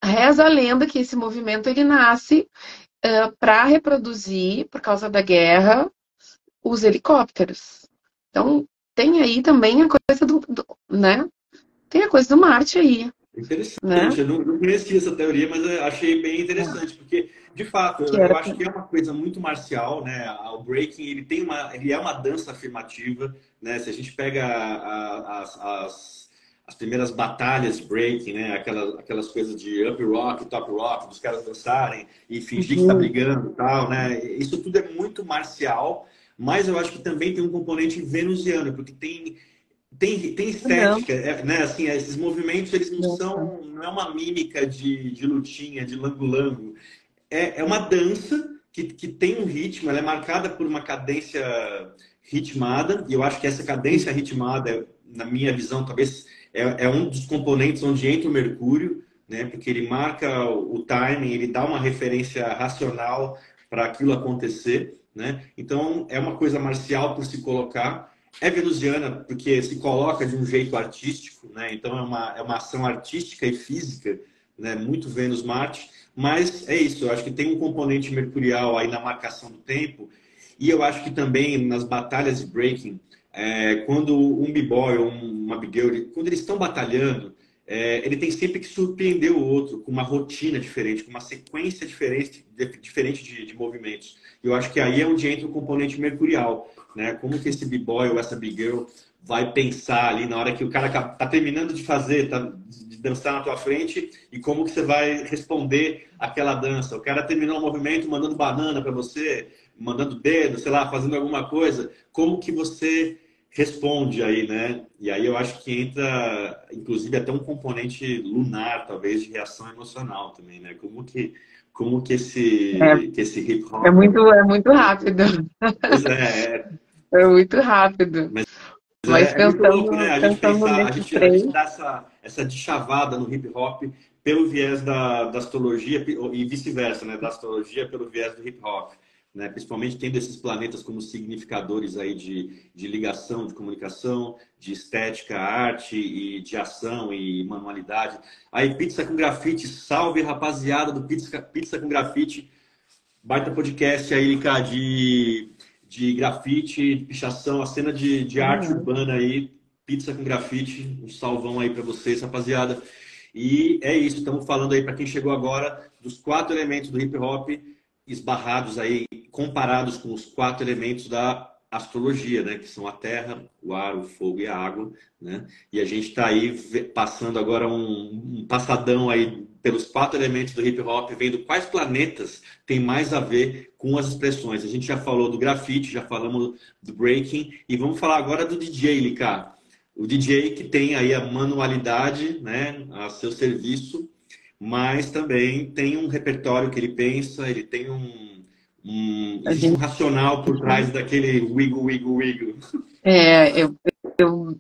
Reza a lenda que esse movimento ele nasce para reproduzir, por causa da guerra, os helicópteros. Então, tem aí também a coisa né? Tem a coisa do Marte aí. Interessante, né? Eu não conhecia essa teoria, mas eu achei bem interessante, porque, de fato, eu acho que é uma coisa muito marcial, né? O breaking, ele é uma dança afirmativa, né? Se a gente pega as primeiras batalhas de breaking, né? Aquelas coisas de up rock, top rock, dos caras dançarem e fingir que está brigando e tal, né? Isso tudo é muito marcial, mas eu acho que também tem um componente venusiano, porque tem estética, né? Assim, esses movimentos, eles não é uma mímica de lutinha, de lango-lango. É uma dança que tem um ritmo, ela é marcada por uma cadência ritmada, e eu acho que essa cadência ritmada, na minha visão, talvez é um dos componentes onde entra o Mercúrio, né? Porque ele marca o timing, ele dá uma referência racional para aquilo acontecer, né? Então, é uma coisa marcial por se colocar. É venusiana porque se coloca de um jeito artístico, né? Então é uma ação artística e física, né? Muito Vênus-Marte, mas é isso, eu acho que tem um componente mercurial aí na marcação do tempo, e eu acho que também nas batalhas de breaking, quando um b-boy ou uma big-girl, quando eles estão batalhando, ele tem sempre que surpreender o outro com uma rotina diferente, com uma sequência diferente de movimentos. Eu acho que aí é onde entra o componente mercurial, né? Como que esse b-boy ou essa big girl vai pensar ali na hora que o cara tá terminando de fazer, de dançar na tua frente, e como que você vai responder aquela dança. O cara terminou o movimento mandando banana para você, mandando dedo, sei lá, fazendo alguma coisa. Como que você responde aí, né? E aí eu acho que entra, inclusive, até um componente lunar, talvez, de reação emocional também, né? Como que esse hip hop... É muito rápido. Pois é. É muito rápido. Mas É muito louco, né? A gente pensando pensar, nesses três. a gente dá essa deschavada no hip hop pelo viés da astrologia e vice-versa, né? Da astrologia pelo viés do hip hop, né? Principalmente tendo esses planetas como significadores aí de ligação, de comunicação, de estética, arte e de ação e manualidade. Aí, Pizza com Grafite, salve rapaziada do Pizza com Grafite, baita podcast aí, cara, de grafite, de pichação, a cena de arte urbana aí, Pizza com Grafite, um salvão aí para vocês, rapaziada. E é isso, estamos falando aí para quem chegou agora dos 4 elementos do hip hop esbarrados aí, comparados com os 4 elementos da astrologia, né? Que são a terra, o ar, o fogo e a água, né? E a gente está aí passando agora um passadão aí pelos 4 elementos do hip hop, vendo quais planetas tem mais a ver com as expressões. A gente já falou do grafite, já falamos do breaking, e vamos falar agora do DJ, Liká. O DJ que tem aí a manualidade, né, a seu serviço, mas também tem um repertório que ele pensa, ele tem existe um racional por trás daquele wiggle, wiggle, wiggle. Eu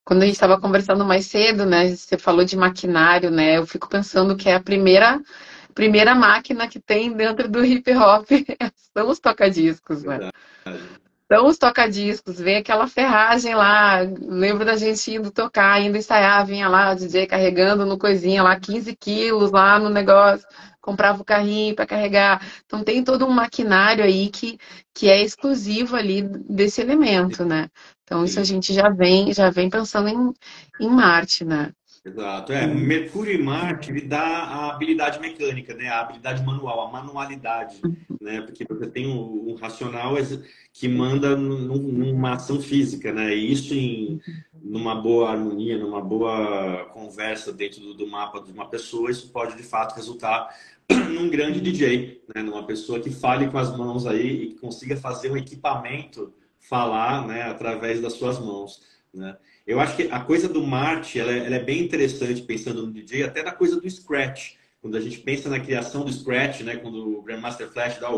quando a gente estava conversando mais cedo, né, você falou de maquinário, né, eu fico pensando que é a primeira máquina que tem dentro do hip hop são os tocadiscos, né? Verdade. São os tocadiscos, vem aquela ferragem lá, lembro da gente indo tocar, indo ensaiar, vinha lá o DJ carregando no coisinha lá, 15 quilos lá no negócio, comprava o carrinho para carregar. Então tem todo um maquinário aí que é exclusivo ali desse elemento, né? Então isso a Sim. gente já vem pensando em Marte, né? Exato. Mercúrio e Marte ele dá a habilidade mecânica, né? A habilidade manual, a manualidade, né? Porque você tem um racional que manda numa ação física, né? E isso numa boa harmonia, numa boa conversa dentro do mapa de uma pessoa, isso pode de fato resultar num grande DJ, né? Numa pessoa que fale com as mãos aí e que consiga fazer um equipamento falar, né? Através das suas mãos, né? Eu acho que a coisa do Marte, ela é bem interessante pensando no DJ, até da coisa do Scratch. Quando a gente pensa na criação do Scratch, né? Quando o Grandmaster Flash dá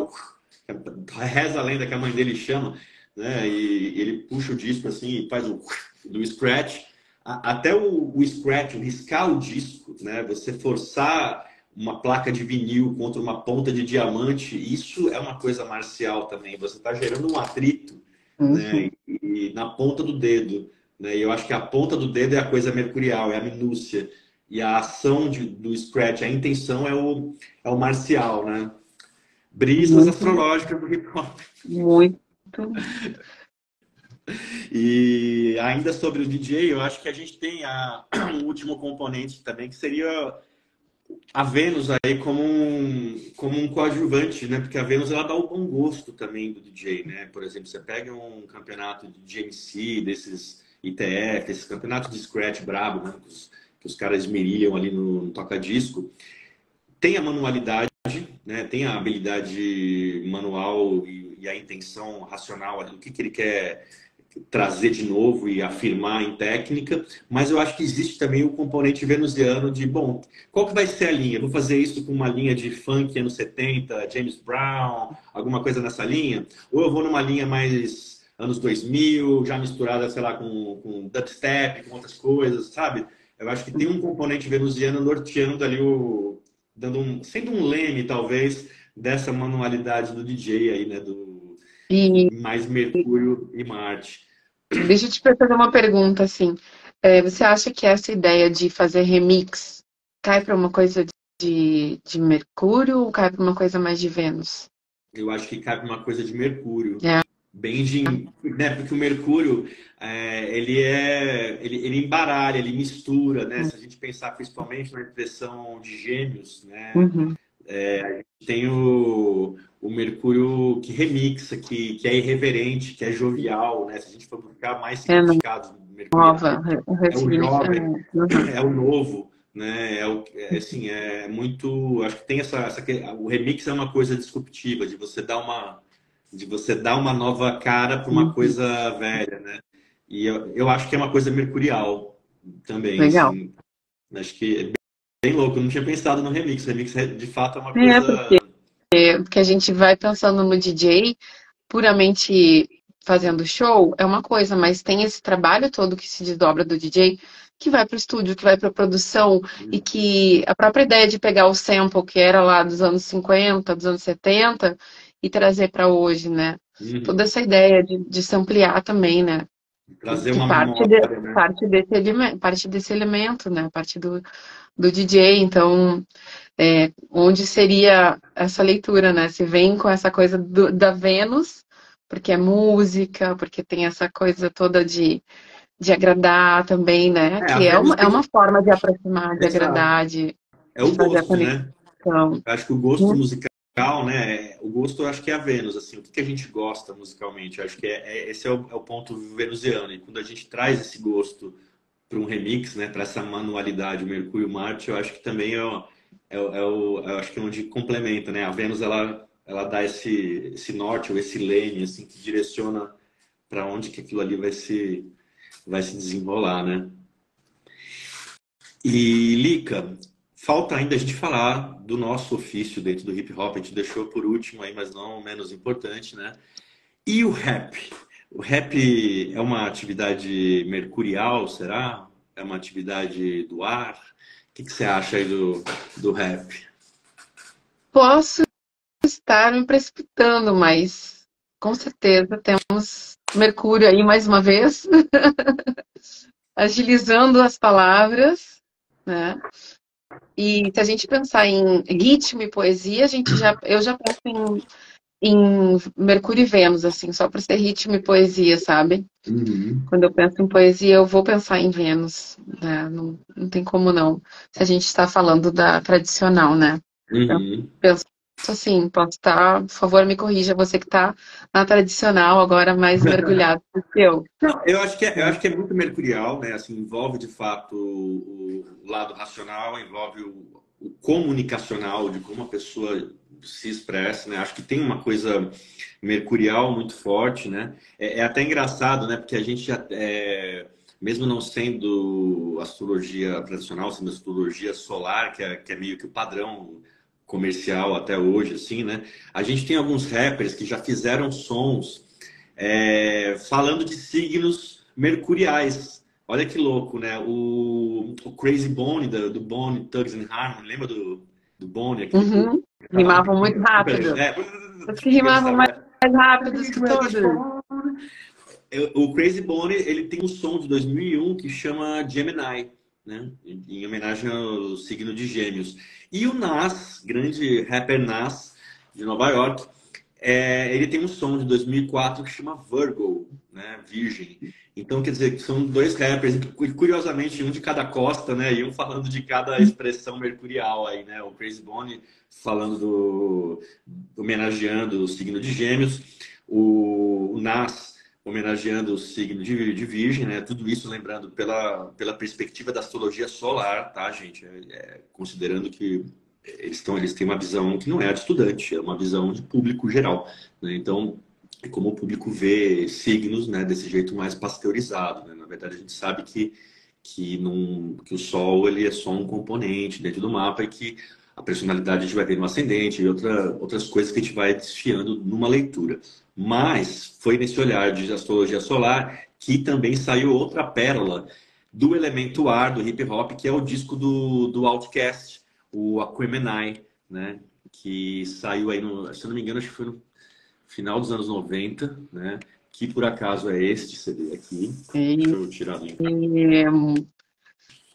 reza a lenda que a mãe dele chama, né? E ele puxa o disco assim e faz do Scratch. Até o Scratch, o riscar o disco, né? Você forçar uma placa de vinil contra uma ponta de diamante, isso é uma coisa marcial também. Você está gerando um atrito, né? E na ponta do dedo. Né? E eu acho que a ponta do dedo é a coisa mercurial, é a minúcia. E a ação do Scratch, a intenção é o marcial, né? Brisas astrológicas do hip hop. Muito. E ainda sobre o DJ, eu acho que a gente tem um último componente também, que seria a Vênus aí como um coadjuvante, né? Porque a Vênus ela dá o bom gosto também do DJ, né? Por exemplo, você pega um campeonato de GMC, desses ITF, esses campeonatos de scratch brabo, né? Que os caras esmerilham ali no toca-disco. Tem a manualidade, né? Tem a habilidade manual e a intenção racional ali do que ele quer trazer de novo e afirmar em técnica, mas eu acho que existe também o componente venusiano de, bom, qual que vai ser a linha? Vou fazer isso com uma linha de funk anos 70, James Brown, alguma coisa nessa linha? Ou eu vou numa linha mais anos 2000, já misturada, sei lá, com dubstep, com outras coisas, sabe? Eu acho que tem um componente venusiano norteando ali sendo um leme, talvez, dessa manualidade do DJ aí, né? E Mais Mercúrio e Marte. deixa eu te fazer uma pergunta, assim. Você acha que essa ideia de fazer remix cai para uma coisa de Mercúrio ou cai para uma coisa mais de Vênus? Eu acho que cabe uma coisa de Mercúrio. É. Bem né? Porque o Mercúrio, ele embaralha, ele mistura, né? Se a gente pensar principalmente na impressão de Gêmeos, né? Uhum. A gente tem o Mercúrio que remixa, que é irreverente, que é jovial, né? Se a gente for buscar mais significados, Mercúrio Nova, é o jovem, Uhum. é o novo, né? Assim, é muito. Acho que tem o remix é uma coisa disruptiva, de você dar uma nova cara para uma coisa velha, né? E eu acho que é uma coisa mercurial também, Legal. assim. Acho que é bem louco. Eu não tinha pensado no remix. O remix, de fato, é uma coisa. Porque a gente vai pensando no DJ puramente fazendo show, é uma coisa, mas tem esse trabalho todo que se desdobra do DJ, que vai para o estúdio, que vai para a produção, e que a própria ideia de pegar o sample que era lá dos anos 50, dos anos 70, e trazer para hoje, né? Toda essa ideia de se ampliar também, né? Trazer Que uma memória, né? parte desse elemento, né? Parte do DJ, então onde seria essa leitura, né? Se vem com essa coisa da Vênus, porque é música, porque tem essa coisa toda de agradar também, né? A Que é Vênus uma, é tem uma forma de aproximar, de Exato. agradar, de É o fazer a gosto, né? conexão. Eu acho que o gosto musical, né? O gosto, eu acho que é a Vênus, assim. O que a gente gosta musicalmente? Eu acho que esse é o ponto venusiano. E quando a gente traz esse gosto para um remix, né? Para essa manualidade, o Mercúrio e Marte, eu acho que também eu acho que é onde complementa, né? A Vênus, ela dá esse norte, ou esse leme, assim, que direciona para onde que aquilo ali vai se desenrolar, né? E, Lica, falta ainda a gente falar do nosso ofício dentro do hip hop, a gente deixou por último aí, mas não menos importante, né? E o rap? O rap é uma atividade mercurial, será? É uma atividade do ar? O que você acha aí do rap? Posso estar me precipitando, mas com certeza temos Mercúrio aí mais uma vez, agilizando as palavras, né? E se a gente pensar em ritmo e poesia, eu já penso em Mercúrio e Vênus, assim, só para ser ritmo e poesia, sabe? Uhum, Quando eu penso em poesia, eu vou pensar em Vênus, né? Não tem como não, se a gente está falando da tradicional, né? Eu uhum. penso assim, posso estar, por favor, me corrija, você que está na tradicional, agora mais mergulhado do que eu. Não, eu Né? acho que é muito mercurial, né? Assim, envolve de fato o lado racional, envolve o comunicacional de como a pessoa se expressa, né? Acho que tem uma coisa mercurial muito forte, né? É até engraçado, né? Porque a gente já, mesmo não sendo astrologia tradicional, sendo astrologia solar, que é meio que o padrão comercial até hoje, assim, né? A gente tem alguns rappers que já fizeram sons falando de signos mercuriais. Olha que louco, né? O Crazy Bone, do Bone Thugs and Harmony, lembra do Bone, aquele que Uhum. falava Rimavam rapidinho, muito super, rápido. Os que rimavam mais rápidos que todos. O Crazy Bone, ele tem um som de 2001 que chama Gemini, né? Em homenagem ao signo de Gêmeos. E o Nas, grande rapper Nas, de Nova York, ele tem um som de 2004 que chama Virgo, né? Virgem. Então, quer dizer, que são dois rappers, curiosamente, um de cada costa, né? E um falando de cada expressão mercurial aí, né? O Crazy Bone falando homenageando o signo de Gêmeos, o Nas homenageando o signo de Virgem, né? Tudo isso lembrando pela perspectiva da astrologia solar, tá, gente? Considerando que eles têm uma visão que não é a de estudante, é uma visão de público geral, né? Então, é como o público vê signos, né, desse jeito mais pasteurizado, né? Na verdade, a gente sabe que o Sol ele é só um componente dentro do mapa e que a personalidade a gente vai ver no ascendente e outras coisas que a gente vai desfiando numa leitura. Mas foi nesse olhar de astrologia solar que também saiu outra pérola do elemento ar do hip hop, que é o disco do Outkast, o Aquemini, né? Que saiu aí, se eu não me engano, acho que foi no final dos anos 90, né? Que por acaso é este CD aqui. Deixa E, eu tirar do link.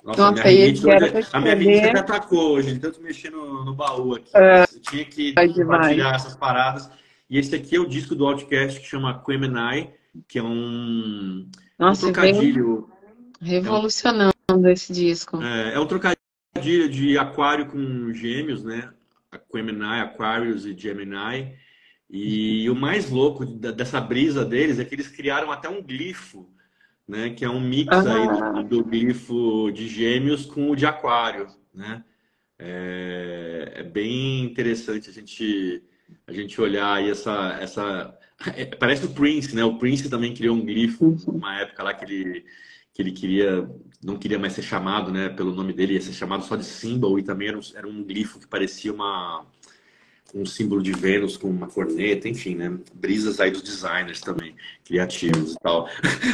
Nossa, nossa, esse era para a minha rinite escolher até atacou hoje, de tanto mexer no baú aqui, mas eu tinha que demais. compartilhar essas paradas. E esse aqui é o disco do Outkast que chama Aquemini, que é um Nossa, veio trocadilho, é um, revolucionando esse disco. é um trocadilho de aquário com gêmeos, né? Aquemini, Aquarius e Gemini. E o mais louco dessa brisa deles é que eles criaram até um glifo, né? Que é um mix aí Ah, do glifo de Gêmeos com o de Aquário, né? É bem interessante a gente olhar aí parece o Prince, né? O Prince também criou um glifo numa época lá que ele não queria mais ser chamado, né? Pelo nome dele, ia ser chamado só de Symbol e também era um glifo que parecia um símbolo de Vênus com uma corneta, enfim, né? Brisas aí dos designers também, criativos e tal.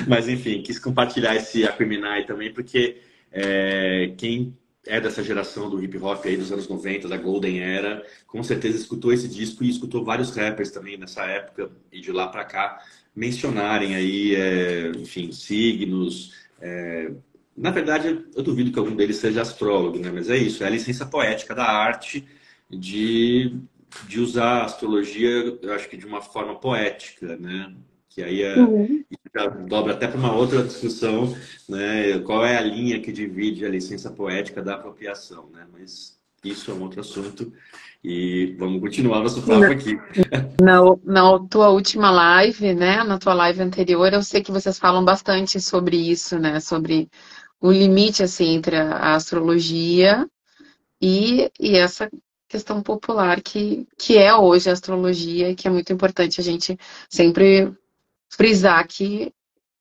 Mas, enfim, quis compartilhar esse Aquemini também, porque quem é dessa geração do hip hop aí dos anos 90, da Golden Era, com certeza escutou esse disco e escutou vários rappers também nessa época e de lá para cá mencionarem aí, enfim, signos. Na verdade, eu duvido que algum deles seja astrólogo, né? Mas é isso, é a licença poética da arte de de usar a astrologia, eu acho que de uma forma poética, né? Que aí sim. isso já dobra até para uma outra discussão, né? Qual é a linha que divide a licença poética da apropriação, né? Mas isso é um outro assunto e vamos continuar nosso papo aqui. Na tua última live, né? Na tua live anterior, eu sei que vocês falam bastante sobre isso, né? Sobre o limite assim entre a astrologia e essa questão popular que é hoje a astrologia e que é muito importante a gente sempre frisar que,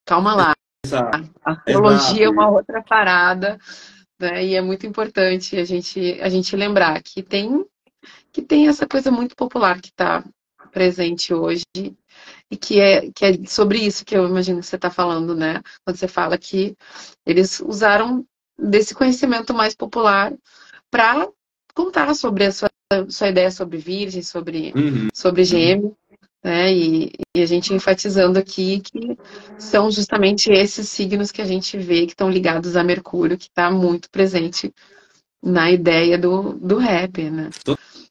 calma lá, Exato, a astrologia exato. é uma outra parada, né? E é muito importante a gente lembrar que tem essa coisa muito popular que está presente hoje e que é sobre isso que eu imagino que você está falando, né? Quando você fala que eles usaram desse conhecimento mais popular para contar sobre a sua ideia sobre Virgem, Uhum. sobre Gêmeos, né? E a gente enfatizando aqui que são justamente esses signos que a gente vê que estão ligados a Mercúrio, que está muito presente na ideia do rap, né?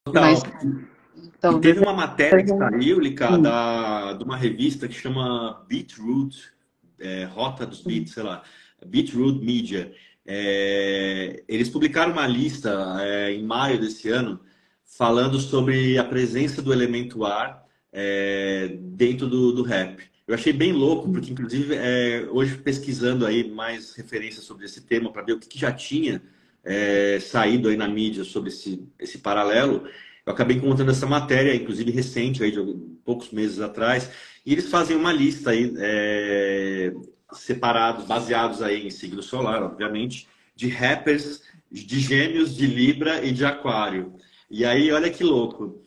Mas, Total. E então, teve uma matéria que saiu, Lica, hum, de uma revista que chama Beetroot, Rota dos Beats, sei lá, Beetroot Media. Eles publicaram uma lista em maio desse ano falando sobre a presença do elemento ar dentro do rap. Eu achei bem louco, porque inclusive hoje pesquisando aí mais referências sobre esse tema para ver o que já tinha saído aí na mídia sobre esse paralelo. Eu acabei encontrando essa matéria, inclusive recente, aí, de poucos meses atrás, e eles fazem uma lista aí, separados, baseados aí em signo solar, obviamente, de rappers de Gêmeos, de Libra e de Aquário. E aí, olha que louco.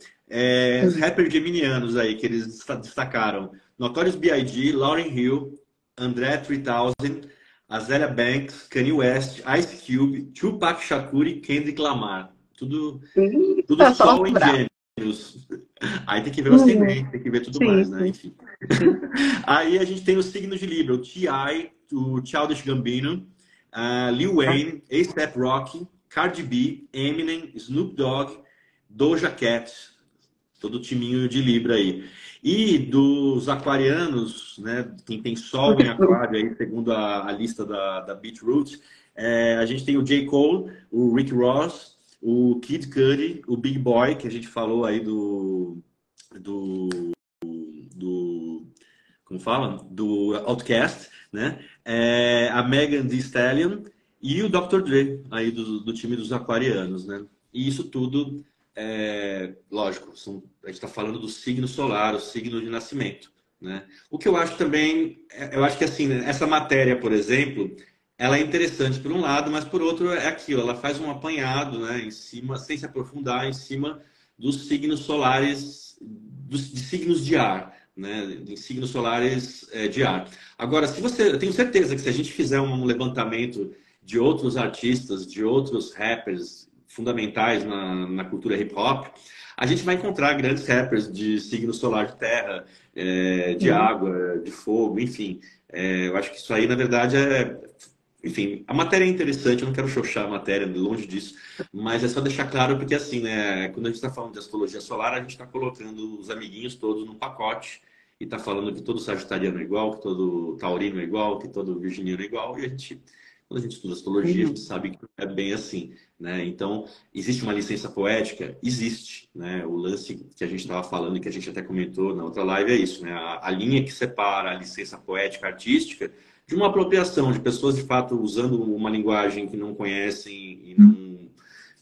Os rappers geminianos aí que eles destacaram: Notorious B.I.G., Lauryn Hill, André 3000, Azealia Banks, Kanye West, Ice Cube, Tupac Shakur e Kendrick Lamar. Tudo tá só sol em bravo. Gêmeos. Aí tem que ver o Uhum. ascendente, tem que ver tudo Sim, mais, né? sim, Enfim. sim. Aí a gente tem os signos de Libra: o T.I., o Childish Gambino, Lil Wayne, A$AP Rocky, Cardi B, Eminem, Snoop Dogg, Doja Cat, todo o timinho de Libra aí. E dos aquarianos, né, quem tem Sol em Aquário aí, segundo a lista da Beetroot, a gente tem o J. Cole, o Rick Ross, o Kid Cudi, o Big Boy, que a gente falou aí do, do como fala? Do Outkast, né? A Megan Thee Stallion e o Dr. Dre, aí do time dos aquarianos, né? E isso tudo, lógico, a gente está falando do signo solar, o signo de nascimento, né? O que eu acho também, eu acho que assim, né, essa matéria, por exemplo, ela é interessante por um lado, mas por outro é aquilo, ela faz um apanhado, né, em cima, sem se aprofundar, em cima dos signos solares, de signos de ar, né, de signos solares de ar. Agora, se você, eu tenho certeza que se a gente fizer um levantamento de outros artistas, de outros rappers fundamentais na cultura hip hop, a gente vai encontrar grandes rappers de signo solar de terra, de Sim. água, de fogo, enfim. Eu acho que isso aí, na verdade, enfim, a matéria é interessante, eu não quero xoxar a matéria, longe disso, mas é só deixar claro porque, assim, né, quando a gente está falando de astrologia solar, a gente está colocando os amiguinhos todos num pacote e está falando que todo sagitariano é igual, que todo taurino é igual, que todo virginiano é igual, e a gente, quando a gente estuda astrologia, a gente Uhum. sabe que não é bem assim, né? Então, existe uma licença poética? Existe, né? O lance que a gente estava falando e que a gente até comentou na outra live é isso, né? A linha que separa a licença poética artística de uma apropriação de pessoas de fato usando uma linguagem que não conhecem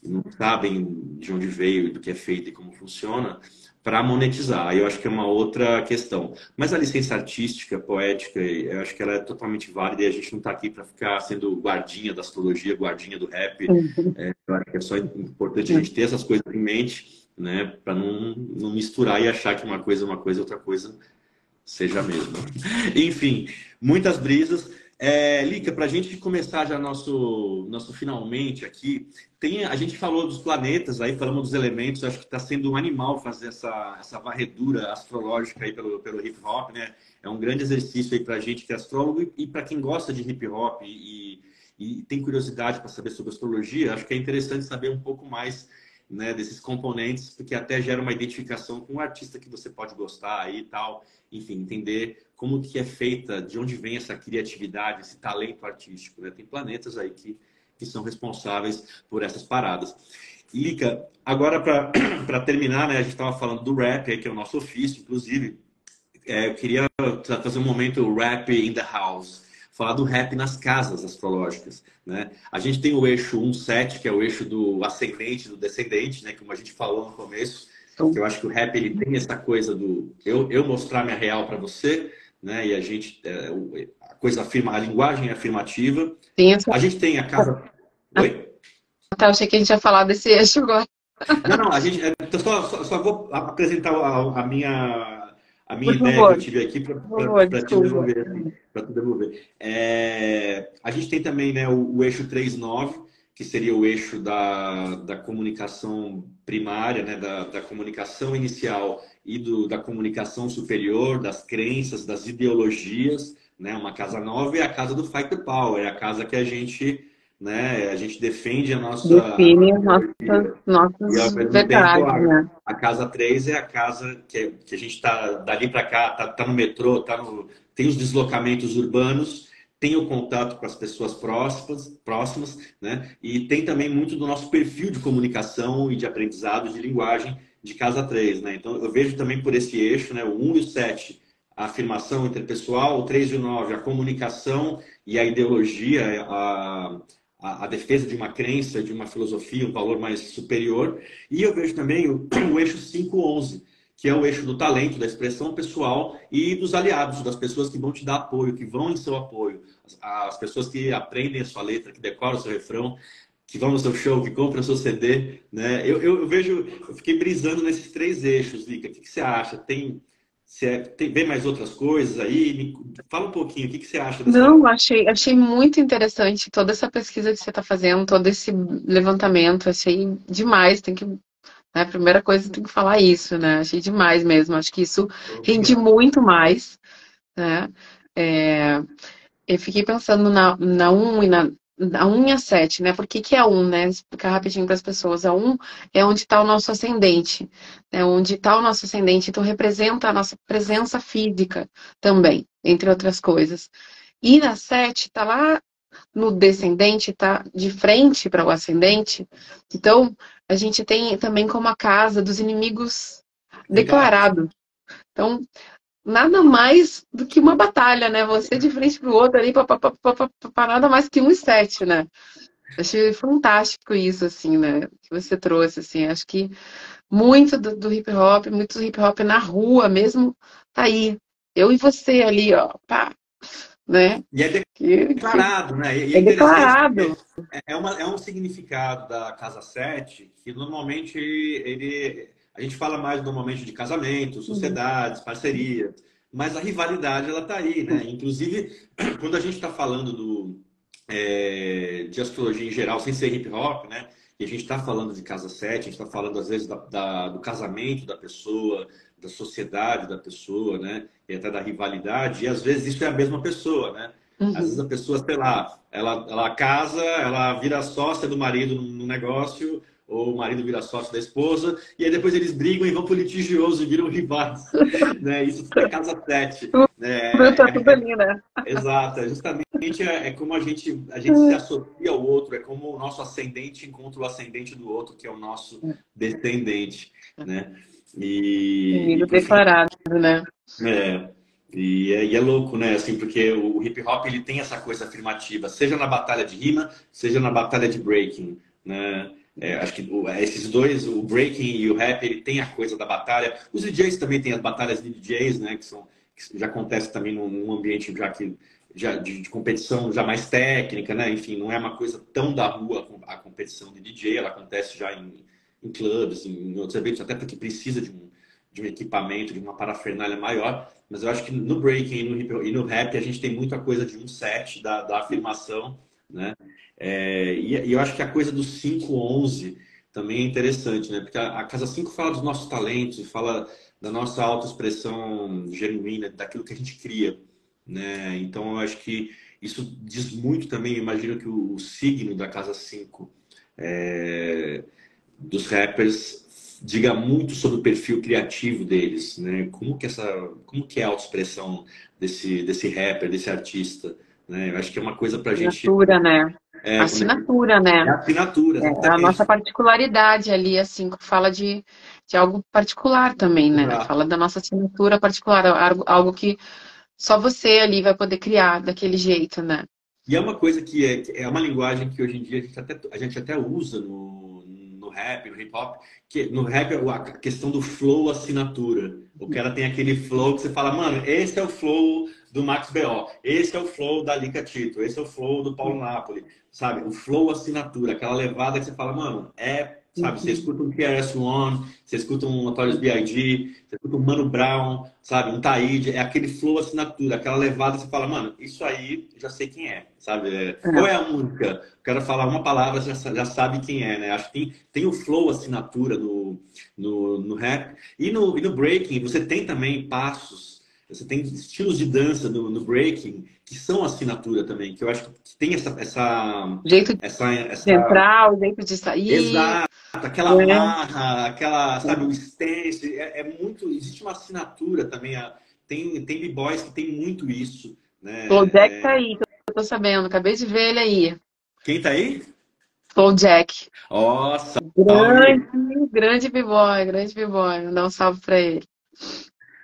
e não sabem de onde veio, do que é feito e como funciona, para monetizar. Aí eu acho que é uma outra questão. Mas a licença artística, poética, eu acho que ela é totalmente válida e a gente não está aqui para ficar sendo guardinha da astrologia, guardinha do rap. Uhum. Eu acho que é só importante a gente ter essas coisas em mente, né, para não misturar e achar que uma coisa é uma coisa, outra coisa seja a mesma. Enfim, muitas brisas. Lica, para a gente começar já nosso finalmente aqui, a gente falou dos planetas, aí falamos dos elementos, acho que está sendo um animal fazer essa varredura astrológica aí pelo hip hop, né? É um grande exercício aí para a gente que é astrólogo e para quem gosta de hip hop e tem curiosidade para saber sobre astrologia, acho que é interessante saber um pouco mais, né, desses componentes, porque até gera uma identificação com o artista que você pode gostar aí e tal, enfim, entender como que é feita, de onde vem essa criatividade, esse talento artístico, né? Tem planetas aí que são responsáveis por essas paradas. Lica, agora para terminar, né, a gente estava falando do rap, aí, que é o nosso ofício, inclusive, eu queria fazer um momento rap in the house. falar do rap nas casas astrológicas, né? A gente tem o eixo 1-7, que é o eixo do ascendente, do descendente, né? Como a gente falou no começo, que eu acho que o rap ele tem essa coisa do eu mostrar minha real para você, né? E a gente a coisa afirma, a linguagem é afirmativa. Sim, A gente tem a casa. Oi? tá, eu achei que a gente ia falar desse eixo agora. Não, a gente. Então só vou apresentar a minha Por ideia que favor, eu tive aqui por favor, para te desculpa. devolver, assim, para tu devolver. A gente tem também, né, o eixo 3-9, que seria o eixo da comunicação primária, né, da comunicação inicial e da comunicação superior, das crenças, das ideologias, né? Uma casa 9 é a casa do Fight the Power, é a casa que a gente, né, a gente defende a nossa Define as ideologia. E ao nossas mesmo tempo, verdades, né? a casa 3 é a casa que a gente está dali para cá, tá no metrô, tem os deslocamentos urbanos, tem o contato com as pessoas próximas, né? E tem também muito do nosso perfil de comunicação e de aprendizado de linguagem de casa 3, né? Então, eu vejo também por esse eixo, né? O 1 e o 7, a afirmação interpessoal, o 3 e o 9, a comunicação e a ideologia, a defesa de uma crença, de uma filosofia, um valor mais superior. E eu vejo também o eixo 5-11, que é o eixo do talento, da expressão pessoal e dos aliados, das pessoas que vão te dar apoio, que vão em seu apoio. As pessoas que aprendem a sua letra, que decoram o seu refrão, que vão no seu show, que compram o seu CD, né? Eu vejo, eu fiquei brisando nesses 3 eixos, Vika. O que você acha? Vem mais outras coisas aí? Fala um pouquinho, o que você acha dessa... Não, achei muito interessante toda essa pesquisa que você está fazendo, todo esse levantamento, achei demais, tem que, né, a primeira coisa tem que falar isso, né? Achei demais mesmo, acho que isso rende muito mais, né? É, eu fiquei pensando na 1 e na 1 e a 7, né? Por que que é 1, né? Explicar rapidinho para as pessoas. A 1 é onde está o nosso ascendente, né? Onde está o nosso ascendente, então representa a nossa presença física também, entre outras coisas. E na 7 está lá no descendente, está de frente para o ascendente. Então, a gente tem também como a casa dos inimigos Legal. declarados. Então, nada mais do que uma batalha, né? Você de frente para o outro ali, para nada mais que 1 e 7, né? Achei fantástico isso, assim, né? Que você trouxe, assim. Acho que muito do hip hop, muito do hip hop na rua mesmo, tá aí. Eu e você ali, ó, pá, né? E é Que declarado, né? E é é interessante declarado. porque é um significado da Casa 7 que normalmente a gente fala mais normalmente de casamento, Uhum. sociedades, parceria, mas a rivalidade ela tá aí, né? Inclusive, quando a gente está falando de astrologia em geral, sem ser hip hop, né? E a gente está falando de Casa 7, a gente está falando às vezes do casamento da pessoa, da sociedade da pessoa, né? E até da rivalidade, e às vezes isso é a mesma pessoa, né? Às vezes a Uhum. pessoa, sei lá, ela casa, ela vira sócia do marido no negócio, ou o marido vira sócio da esposa, e aí depois eles brigam e vão pro litigioso e viram rivais, né? Isso tudo é casa 7, né? Tá tudo ali, né? Exato, justamente como a gente se associa ao outro, é como o nosso ascendente encontra o ascendente do outro, que é o nosso descendente, né? E Inimigo por fim, declarado, né? é, e é louco, né? Assim, porque o hip hop ele tem essa coisa afirmativa, seja na batalha de rima, seja na batalha de breaking, né? Acho que esses dois, o breaking e o rap, ele tem a coisa da batalha. Os DJs também têm as batalhas de DJs, né? Que já acontece também num ambiente de competição já mais técnica, né? Enfim, não é uma coisa tão da rua a competição de DJ, ela acontece já em clubes, em outros eventos, até porque precisa de um equipamento, de uma parafernália maior. Mas eu acho que no breaking e no rap a gente tem muita coisa de um set, da afirmação, né? E eu acho que a coisa do 5-11 também é interessante, né? Porque a Casa 5 fala dos nossos talentos e fala da nossa autoexpressão genuína, daquilo que a gente cria, né? Então, eu acho que isso diz muito também, eu imagino que o signo da Casa 5 dos rappers diga muito sobre o perfil criativo deles, né? Como que é a autoexpressão desse rapper, desse artista, né? Eu acho que é uma coisa pra gente... Assinatura, né? Quando Assinatura, é né? assinatura, É a nossa exatamente. particularidade ali, assim, que fala de algo particular também, né? Exato. Fala da nossa assinatura particular, algo que só você ali vai poder criar daquele jeito, né? E é uma coisa que é uma linguagem que hoje em dia a gente até usa no rap, no hip hop, que no rap a questão do flow assinatura. O cara tem aquele flow que você fala, mano, esse é o flow do Max B.O., esse é o flow da Lica Tito, esse é o flow do Paulo Napoli, sabe? O flow assinatura, aquela levada que você fala, mano, sabe, você escuta um KRS-One, você escuta um Notorious B.I.G., você escuta um Mano Brown, sabe, um Taíde, é aquele flow assinatura, aquela levada que você fala, mano, isso aí já sei quem é, sabe? Qual é a música? O cara falar uma palavra, já sabe quem é, né? Acho que tem o flow assinatura no rap. E no breaking, você tem também passos, você tem estilos de dança no breaking que são assinatura também, que eu acho que tem Jeito de essa entrar, o jeito de sair, exato, aquela né? marra, aquela, sabe, o stance, muito, existe uma assinatura também, tem b-boys que tem muito isso, Flow Jack tá né? aí, que eu tô sabendo, acabei de ver ele aí. Quem tá aí? Flow Jack. Ó, salve! Grande B-boy, grande B-boy. Vou dar um salve pra ele.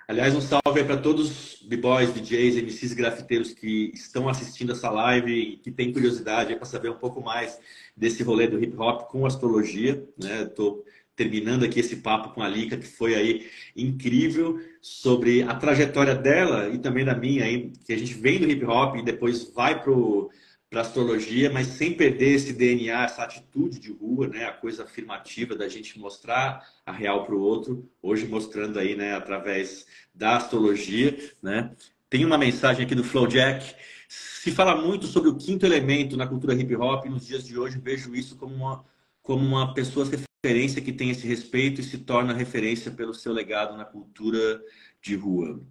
Aliás, um salve aí para todos os b-boys, DJs, MCs grafiteiros que estão assistindo essa live e que têm curiosidade para saber um pouco mais desse rolê do hip hop com astrologia, né? Estou terminando aqui esse papo com a Lica, que foi aí incrível, sobre a trajetória dela e também da minha, aí, que a gente vem do hip hop e depois vai para astrologia, mas sem perder esse DNA, essa atitude de rua, né? A coisa afirmativa da gente mostrar a real para o outro, hoje mostrando aí, né, através da astrologia, né? Tem uma mensagem aqui do Flowjack. Se fala muito sobre o quinto elemento na cultura hip hop, e nos dias de hoje vejo isso como uma pessoa referência que tem esse respeito e se torna referência pelo seu legado na cultura de rua.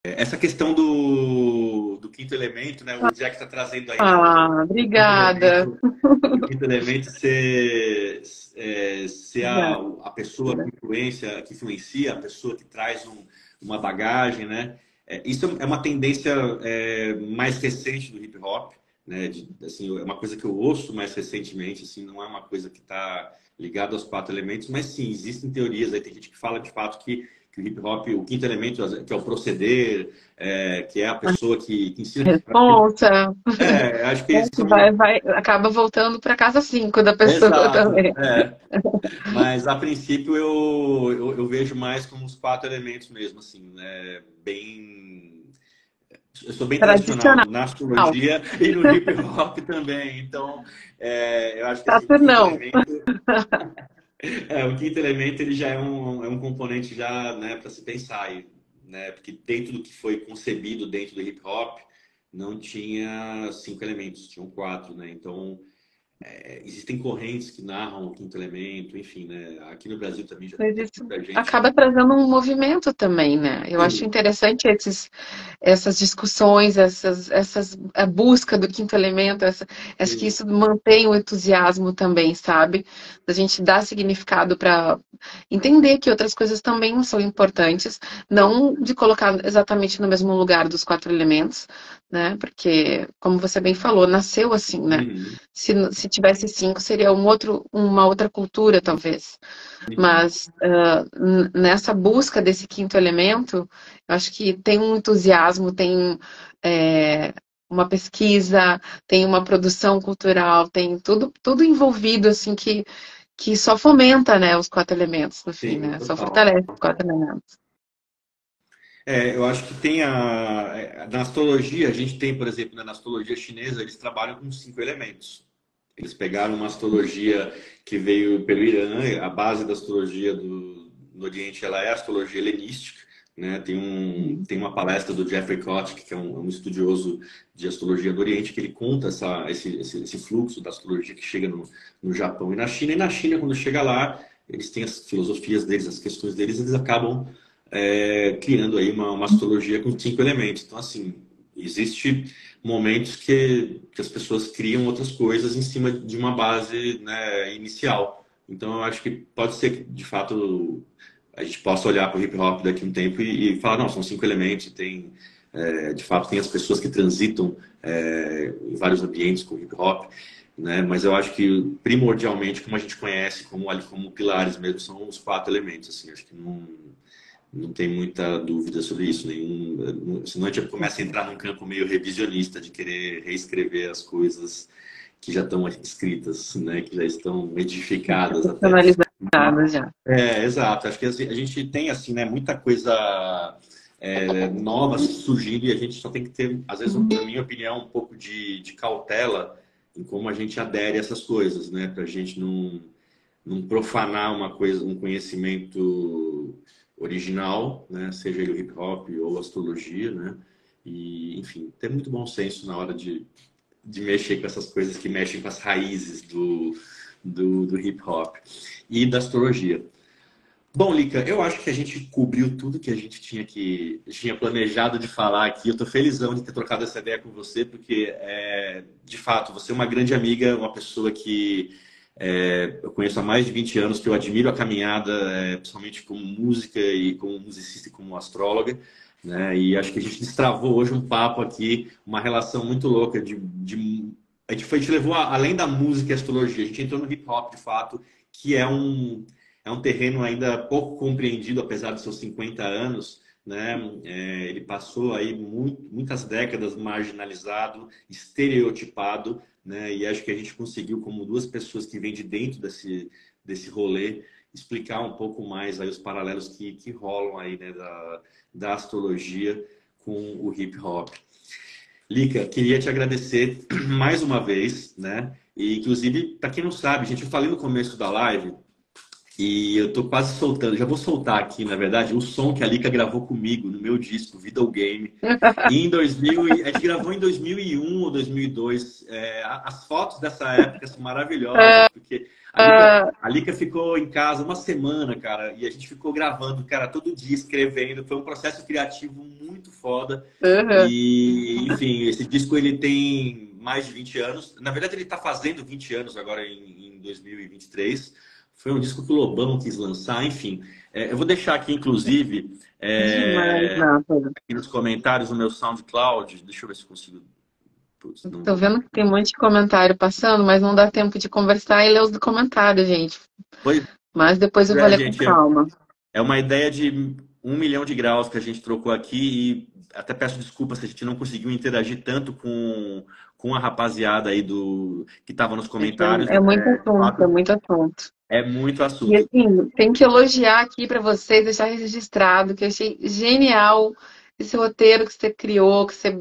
Essa questão do quinto elemento, né? O Jack está trazendo aí, né? Obrigada. O quinto elemento ser Obrigada. a pessoa que influencia, a pessoa que traz uma bagagem, né? Isso é uma tendência mais recente do hip hop, né? Assim, é uma coisa que eu ouço mais recentemente, assim, não é uma coisa que está ligada aos quatro elementos, mas sim, existem teorias aí, tem gente que fala de fato que o hip hop, o quinto elemento, que é o proceder, que é a pessoa que ensina. Responsa. Acho que esses são. Acaba voltando para casa 5 da pessoa Exato, também. mas a princípio eu vejo mais como os quatro elementos mesmo, assim, né? Eu sou bem tradicional Tradicional. na astrologia e no hip hop também, então eu acho que assim, Não. o quinto elemento ele já é um componente já, né, para se pensar, né? Porque dentro do que foi concebido dentro do hip hop não tinha cinco elementos, tinham quatro, né? Então existem correntes que narram o quinto elemento, enfim, né? Aqui no Brasil também já Mas tem isso muita gente. acaba trazendo um movimento também, né? Eu acho interessante essas discussões, a busca do quinto elemento, acho que Sim, isso mantém o entusiasmo também, sabe? Da gente dar significado para entender que outras coisas também são importantes, não de colocar exatamente no mesmo lugar dos quatro elementos, né? Porque, como você bem falou, nasceu assim, né? uhum, Se tivesse cinco, seria uma outra cultura, talvez. uhum. Mas nessa busca desse quinto elemento, eu acho que tem um entusiasmo, tem uma pesquisa, tem uma produção cultural, tem tudo envolvido assim que só fomenta, né, os quatro elementos no fim, Sim, né? Só total. fortalece os quatro elementos. Eu acho que tem na astrologia, a gente tem, por exemplo, né, na astrologia chinesa, eles trabalham com cinco elementos. Eles pegaram uma astrologia que veio pelo Irã, a base da astrologia do Oriente, ela é a astrologia helenística, né? Tem uma palestra do Jeffrey Koch, que é um estudioso de astrologia do Oriente, que ele conta esse fluxo da astrologia que chega no Japão e na China. E na China, quando chega lá, eles têm as filosofias deles, as questões deles, eles acabam criando aí uma astrologia com cinco elementos. Então, assim, existe momentos que as pessoas criam outras coisas em cima de uma base, né, inicial. Então, eu acho que pode ser que, de fato, a gente possa olhar para o hip hop daqui a um tempo e falar, não, são cinco elementos, de fato, tem as pessoas que transitam em vários ambientes com hip hop, né? Mas eu acho que, primordialmente, como a gente conhece como pilares mesmo, são os quatro elementos, assim, acho que Não tem muita dúvida sobre isso. Senão a gente começa a entrar num campo meio revisionista de querer reescrever as coisas que já estão escritas, né? Que já estão edificadas até. Personalizadas já. Exato. Acho que a gente tem assim, né, muita coisa nova surgindo e a gente só tem que ter, às vezes, na minha opinião, um pouco de cautela em como a gente adere a essas coisas, né? Para a gente não profanar uma coisa, um conhecimento original, né? Seja ele o hip hop ou a astrologia, né? E, enfim, ter muito bom senso na hora de mexer com essas coisas que mexem com as raízes do hip hop e da astrologia. Bom, Lica, eu acho que a gente cobriu tudo que a gente tinha planejado de falar aqui. Eu estou felizão de ter trocado essa ideia com você, porque, de fato, você é uma grande amiga, uma pessoa que eu conheço há mais de 20 anos, que eu admiro a caminhada, principalmente como música e como musicista e como astróloga, né? E acho que a gente destravou hoje um papo aqui, uma relação muito louca a gente levou além da música e astrologia, a gente entrou no hip hop, de fato, que é um terreno ainda pouco compreendido, apesar dos seus 50 anos, né? Ele passou aí muitas décadas marginalizado, estereotipado, né? E acho que a gente conseguiu, como duas pessoas que vêm de dentro desse rolê, explicar um pouco mais aí os paralelos que rolam aí, né? Da astrologia com o hip hop. Lica, queria te agradecer mais uma vez, né? E, inclusive, para quem não sabe, gente, eu falei no começo da live e eu tô quase soltando, já vou soltar aqui, na verdade, o som que a Lica gravou comigo no meu disco, Videogame. E a gente gravou em 2001 ou 2002. As fotos dessa época são maravilhosas, porque a Lica ficou em casa uma semana, cara, e a gente ficou gravando, cara, todo dia escrevendo. Foi um processo criativo muito foda. E, enfim, esse disco ele tem mais de 20 anos. Na verdade, ele está fazendo 20 anos agora em 2023. Foi um disco que o Lobão quis lançar, enfim. Eu vou deixar aqui, inclusive, aqui nos comentários no meu SoundCloud. Deixa eu ver se eu consigo. Putz, Tô vendo que tem um monte de comentário passando, mas não dá tempo de conversar e ler os comentários, gente. Mas depois eu vou ler com calma. É uma ideia de 1 milhão de graus que a gente trocou aqui e até peço desculpas se a gente não conseguiu interagir tanto com a rapaziada aí que estava nos comentários. É muito assunto, é muito assunto. É muito assunto. E assim, tem que elogiar aqui para vocês, deixar registrado, que eu achei genial esse roteiro que você criou, que você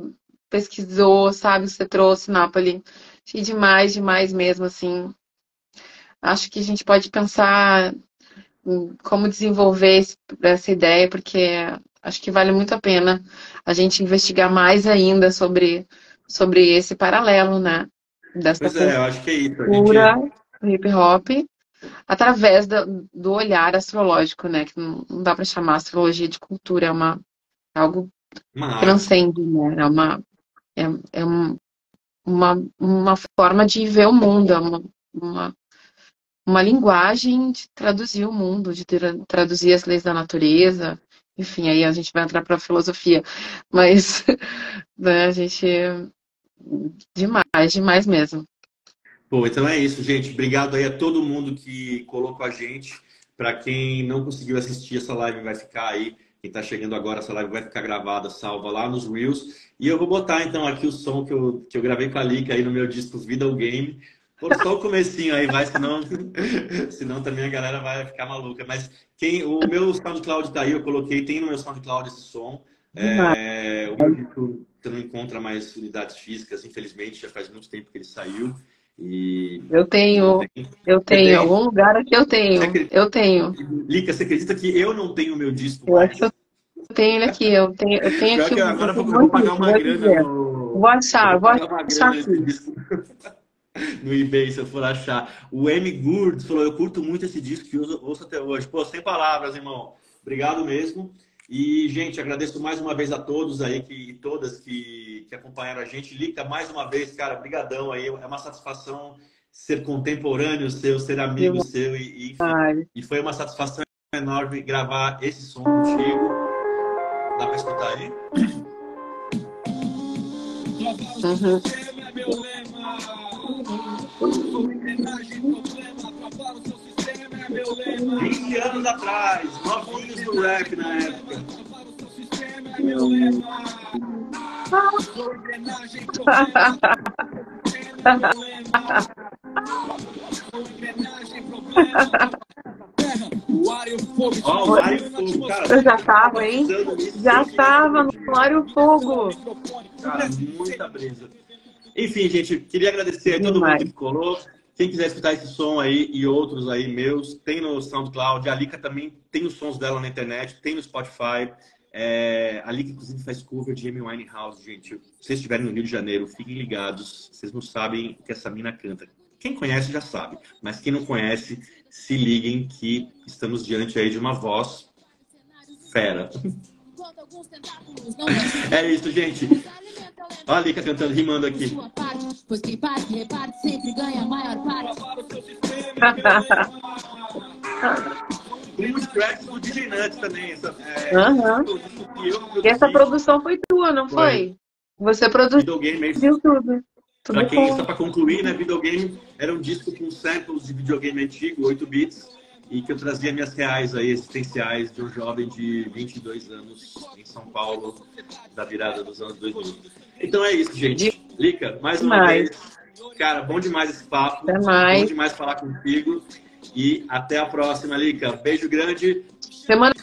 pesquisou, sabe, que você trouxe, Napoli. Achei demais, demais mesmo, assim. Acho que a gente pode pensar em como desenvolver essa ideia, porque acho que vale muito a pena a gente investigar mais ainda sobre esse paralelo, né? Dessa eu acho que é isso. cultura hip hop, através do olhar astrológico, né? Que não dá para chamar astrologia de cultura, é algo que transcende, né? É uma forma de ver o mundo, é uma linguagem de traduzir o mundo, de traduzir as leis da natureza. Enfim, aí a gente vai entrar para a filosofia. Mas né, a gente... Demais mesmo. Bom, então é isso, gente. Obrigado aí a todo mundo que colocou a gente. Para quem não conseguiu assistir, essa live vai ficar aí. Quem está chegando agora, essa live vai ficar gravada, salva lá nos Reels. E eu vou botar então aqui o som que eu gravei com a Lica aí no meu disco Videogame. Por só o comecinho aí, vai, senão também a galera vai ficar maluca. Mas o meu SoundCloud tá aí, eu coloquei, tem no meu SoundCloud esse som. O meu disco você não encontra mais unidades físicas, infelizmente, já faz muito tempo que ele saiu. Eu tenho, em algum lugar aqui eu tenho. Lica, você acredita que eu não tenho o meu disco eu mais? Acho que eu tenho ele aqui, eu tenho aqui. Agora eu vou pagar uma grana Vou achar aqui. No eBay, se eu for achar. O M. Gurd falou, eu curto muito esse disco que ouço até hoje. Pô, sem palavras, irmão. Obrigado mesmo. E, gente, agradeço mais uma vez a todos aí e todas que acompanharam a gente. Lica, mais uma vez, cara, brigadão aí. É uma satisfação ser contemporâneo seu, ser amigo seu. Enfim, e foi uma satisfação enorme gravar esse som contigo. Dá pra escutar aí? Uhum. 20 anos atrás, novinhos do rap na época. Ó, o Mário Fogo, cara. Eu já tava, hein? Já tava no Mário Fogo. Cara, muita brisa. Enfim, gente, queria agradecer a todo mundo que colou. Quem quiser escutar esse som aí e outros aí meus, tem no SoundCloud. A Lika também tem os sons dela na internet, tem no Spotify. A Lika, inclusive, faz cover de Amy Winehouse, gente. Se vocês estiverem no Rio de Janeiro, fiquem ligados. Vocês não sabem o que essa mina canta. Quem conhece já sabe, mas quem não conhece, se liguem que estamos diante aí de uma voz fera. É isso, gente. Olha a Lika cantando, rimando aqui. Tem uns tracks do DJ Nuts também. E essa produção foi tua, não foi? Você produziu tudo. Pra quem, só para concluir, né, Videogame era um disco com samples de videogame antigo, 8 bits, e que eu trazia minhas reais aí, existenciais de um jovem de 22 anos em São Paulo, da virada dos anos 2000. Então é isso, gente. Lika, mais uma vez, cara, bom demais esse papo, bom demais falar contigo, e até a próxima, Lika. Beijo grande. Semana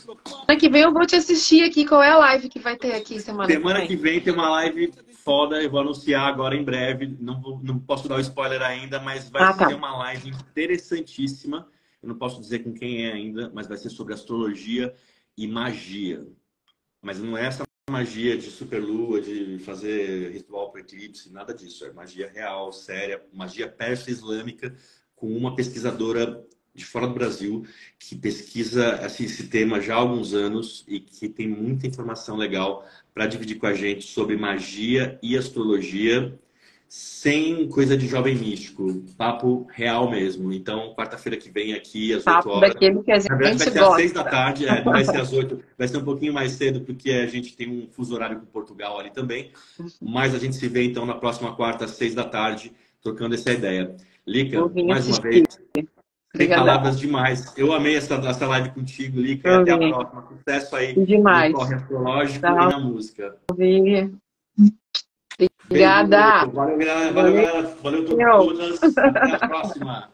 que vem eu vou te assistir aqui. Qual é a live que vai ter aqui semana que vem? Tem uma live foda, eu vou anunciar agora em breve. Não posso dar o spoiler ainda, mas vai ser uma live interessantíssima. Eu não posso dizer com quem é ainda, mas vai ser sobre astrologia e magia. Mas não é essa magia de superlua, de fazer ritual para eclipse, nada disso. É magia real, séria, magia persa-islâmica, com uma pesquisadora de fora do Brasil, que pesquisa esse tema já há alguns anos e que tem muita informação legal para dividir com a gente sobre magia e astrologia, sem coisa de jovem místico, papo real mesmo. Então, quarta-feira que vem aqui, às 8 horas. Daquele que a gente Na verdade, vai ser às 6 da tarde, não vai ser às 8, vai ser um pouquinho mais cedo, porque a gente tem um fuso horário com Portugal ali também. Mas a gente se vê, então, na próxima quarta, às 6 da tarde, trocando essa ideia. Lika, mais uma vez, tem palavras demais. Eu amei essa live contigo, Lika. E até a próxima. Sucesso aí demais. No corre astrológico e na música. Obrigada. Valeu, galera. Valeu todas. Até a próxima.